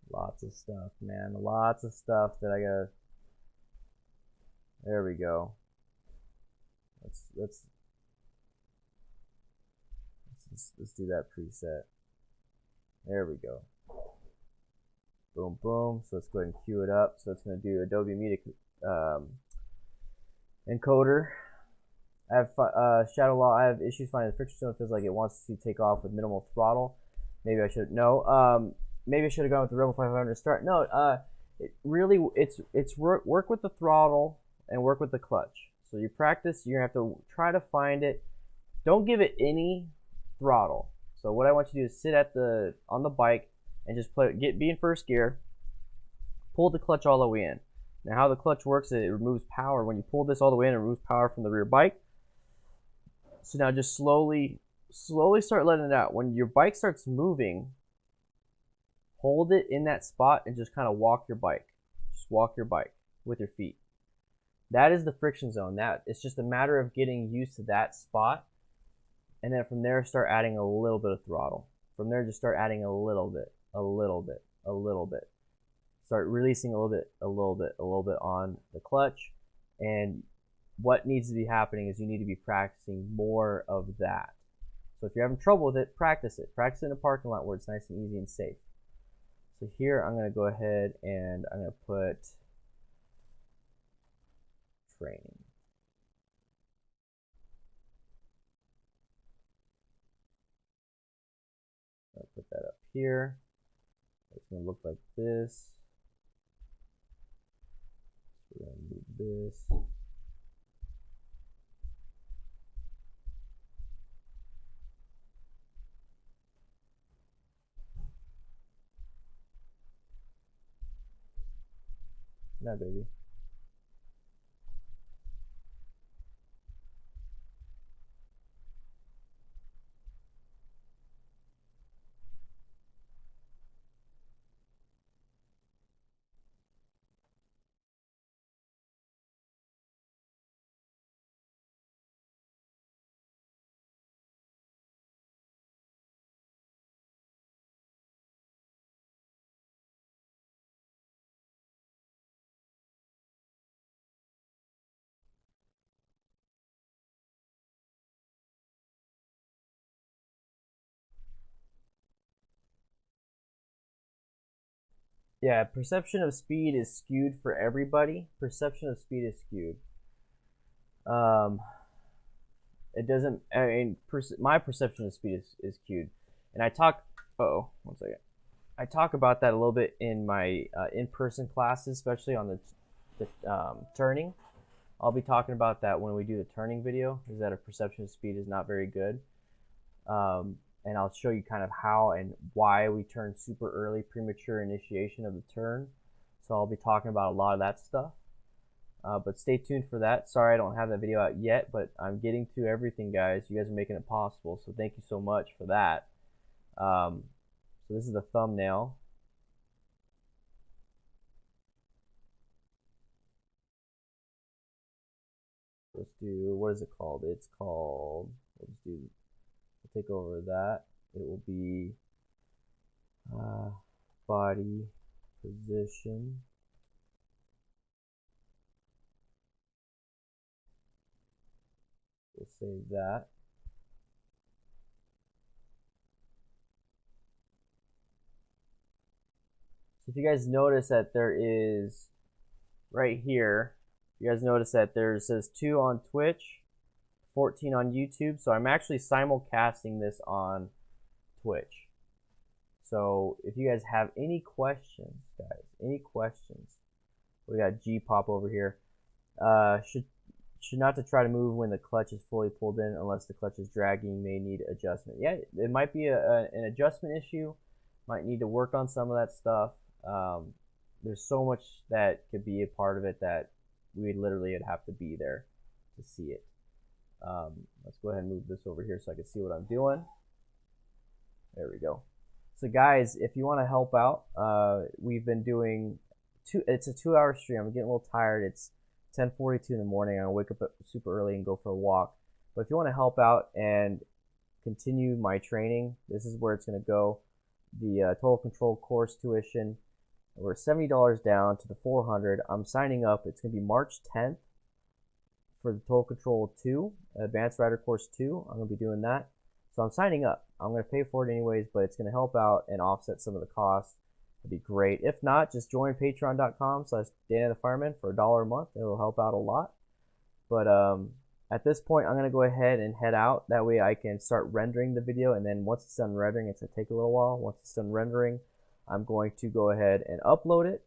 Lots of stuff, man. Lots of stuff that I gotta. There we go. Let's do that preset. There we go. Boom, boom. So let's go ahead and queue it up. So it's going to do Adobe Media encoder. I have shadow law. I have issues finding the friction zone. It feels like it wants to take off with minimal throttle. Maybe I should maybe I should have gone with the Rebel 500 to start. No, it really it's work with the throttle and work with the clutch. So you practice. You're gonna have to try to find it. Don't give it any throttle. So what I want you to do is sit on the bike and just be in first gear. Pull the clutch all the way in. Now how the clutch works is it removes power. When you pull this all the way in, it removes power from the rear bike. So now just slowly start letting it out. When your bike starts moving, hold it in that spot and just kind of walk your bike. Just walk your bike with your feet. That is the friction zone. It's just a matter of getting used to that spot. And then from there, start adding a little bit of throttle. From there, just start adding a little bit. Start releasing a little bit on the clutch. And what needs to be happening is you need to be practicing more of that. So if you're having trouble with it, practice it. Practice it in a parking lot where it's nice and easy and safe. So here, I'm going to go ahead and I'm going to put training. I'll put that up here. It's going to look like this. We're going to move this. No, baby. Yeah, perception of speed is skewed for everybody. Perception of speed is skewed. It doesn't. I mean, my perception of speed is skewed, and I talk. Oh, one second. I talk about that a little bit in my in-person classes, especially on the turning. I'll be talking about that when we do the turning video. Is that a perception of speed is not very good, and I'll show you kind of how and why we turn super early, premature initiation of the turn. So I'll be talking about a lot of that stuff. But stay tuned for that. Sorry I don't have that video out yet, but I'm getting to everything, guys. You guys are making it possible, so thank you so much for that. So this is the thumbnail. Let's do, what is it called? It's called, let's do, we'll take over that. It will be body position. We'll save that. So if you guys notice that there is, right here, you guys notice that there says 2 on Twitch, 14 on YouTube. So I'm actually simulcasting this on Twitch. So if you guys have any questions, guys, any questions, we got G pop over here. Should not to try to move when the clutch is fully pulled in unless the clutch is dragging, may need adjustment. Yeah, it might be an adjustment issue. Might need to work on some of that stuff. There's so much that could be a part of it that we literally would have to be there to see it. Let's go ahead and move this over here so I can see what I'm doing. There we go. So guys, if you want to help out, we've been doing it's a 2-hour stream. I'm getting a little tired. It's 10:42 in the morning. I wake up super early and go for a walk. But if you want to help out and continue my training, this is where it's going to go. The Total Control course tuition, we're $70 down to the $400. I'm signing up. It's going to be March 10th for the Total Control 2, Advanced Rider Course 2. I'm going to be doing that. So I'm signing up. I'm going to pay for it anyways, but it's going to help out and offset some of the costs. It'd be great. If not, just join patreon.com/DanDanTheFireman for $1 a month. It'll help out a lot. But at this point, I'm going to go ahead and head out. That way I can start rendering the video, and then once it's done rendering, it's going to take a little while. Once it's done rendering, I'm going to go ahead and upload it.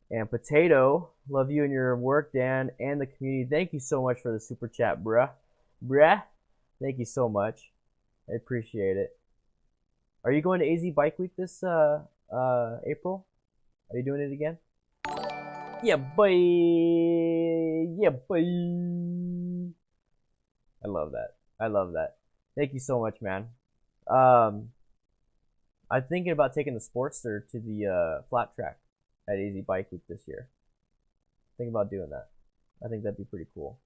And Potato, love you and your work, Dan, and the community. Thank you so much for the super chat, bruh. Thank you so much. I appreciate it. Are you going to AZ Bike Week this April? Are you doing it again? Yeah, boy. Yeah, boy. I love that. I love that. Thank you so much, man. I'm thinking about taking the Sportster to the flat track at AZ Bike Week this year. Think about doing that. I think that'd be pretty cool.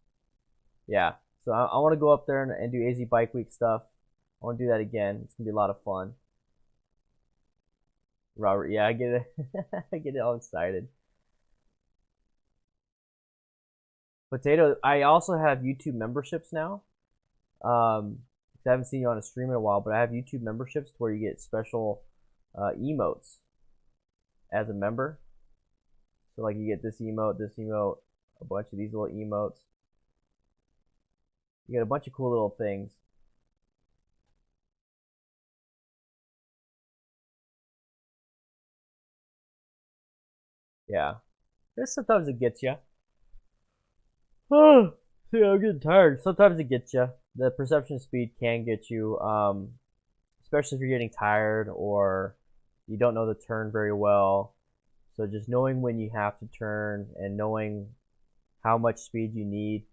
Yeah. So I want to go up there and do AZ Bike Week stuff. I want to do that again. It's going to be a lot of fun. Robert, yeah, I get it. I get it all excited. Potato, I also have YouTube memberships now. I haven't seen you on a stream in a while, but I have YouTube memberships where you get special emotes as a member. So like you get this emote, a bunch of these little emotes. You get a bunch of cool little things. Yeah. Sometimes it gets you. Oh, yeah, I'm getting tired. Sometimes it gets you. The perception speed can get you, especially if you're getting tired or you don't know the turn very well. So just knowing when you have to turn and knowing how much speed you need,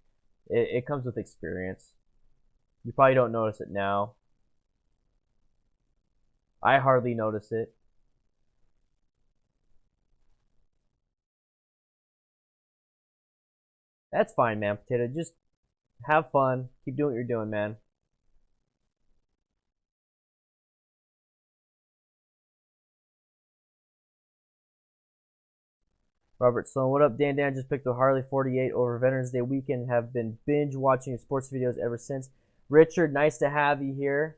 it comes with experience. You probably don't notice it now. I hardly notice it. That's fine, man, Potato. Just have fun. Keep doing what you're doing, man. Robert Sloan, what up, Dan? Dan just picked the Harley 48 over Veterans Day weekend. Have been binge watching your sports videos ever since. Richard, nice to have you here.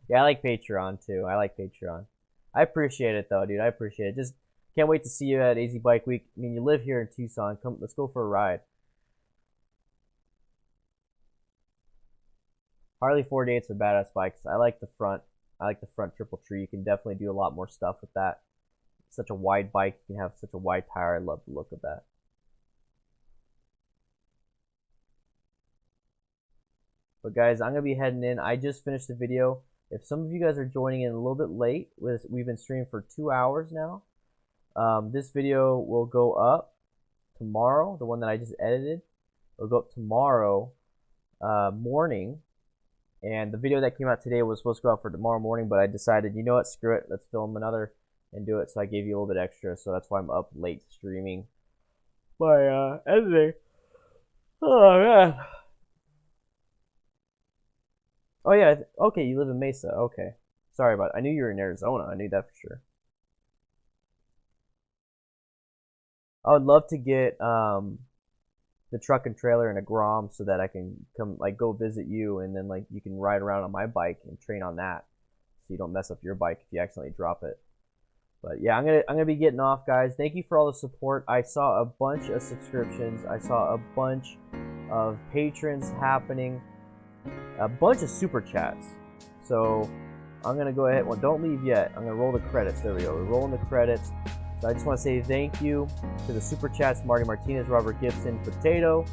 Yeah, I like Patreon too. I like Patreon. I appreciate it though, dude. I appreciate it. Just can't wait to see you at AZ Bike Week. I mean, you live here in Tucson. Come, let's go for a ride. Harley 48s are badass bikes. I like the front. I like the front triple tree. You can definitely do a lot more stuff with that. It's such a wide bike. You can have such a wide tire. I love the look of that. But guys, I'm gonna be heading in. I just finished the video. If some of you guys are joining in a little bit late, we've been streaming for 2 hours now. This video will go up tomorrow. The one that I just edited will go up tomorrow morning. And the video that came out today was supposed to go out for tomorrow morning, but I decided, you know what, screw it, let's film another and do it. So I gave you a little bit extra, so that's why I'm up late streaming my editing. Oh man. Oh yeah, okay, you live in Mesa. Okay, sorry about it. I knew you were in Arizona. I knew that for sure. I would love to get the truck and trailer in a Grom so that I can come like go visit you, and then like you can ride around on my bike and train on that, so you don't mess up your bike if you accidentally drop it. But yeah, I'm gonna be getting off, guys. Thank you for all the support. I saw a bunch of subscriptions. I saw a bunch of patrons happening, a bunch of super chats. So I'm gonna go ahead. Well, don't leave yet. I'm gonna roll the credits. There we go. We're rolling the credits. So I just want to say thank you to the super chats: Marty Martinez, Robert Gibson, Potato.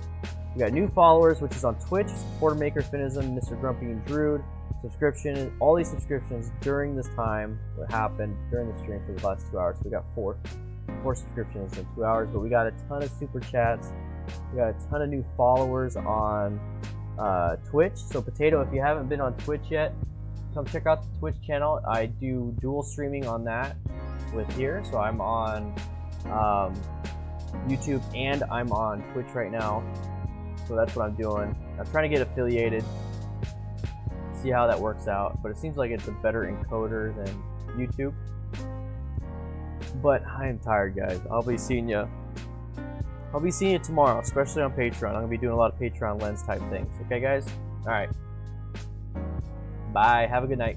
We got new followers, which is on Twitch: Supporter Maker, Finism, Mr. Grumpy, and Druid. Subscription, all these subscriptions during this time, what happened during the stream for the last 2 hours. So we got four subscriptions in 2 hours, but we got a ton of super chats. We got a ton of new followers on Twitch. So Potato, if you haven't been on Twitch yet, come check out the Twitch channel. I do dual streaming on that with here, so I'm on YouTube and I'm on Twitch right now. So that's what I'm doing. I'm trying to get affiliated, see how that works out, but it seems like it's a better encoder than YouTube. But I am tired, guys. I'll be seeing you tomorrow, especially on Patreon. I'm gonna be doing a lot of Patreon lens type things. Okay, guys? All right. Bye. Have a good night.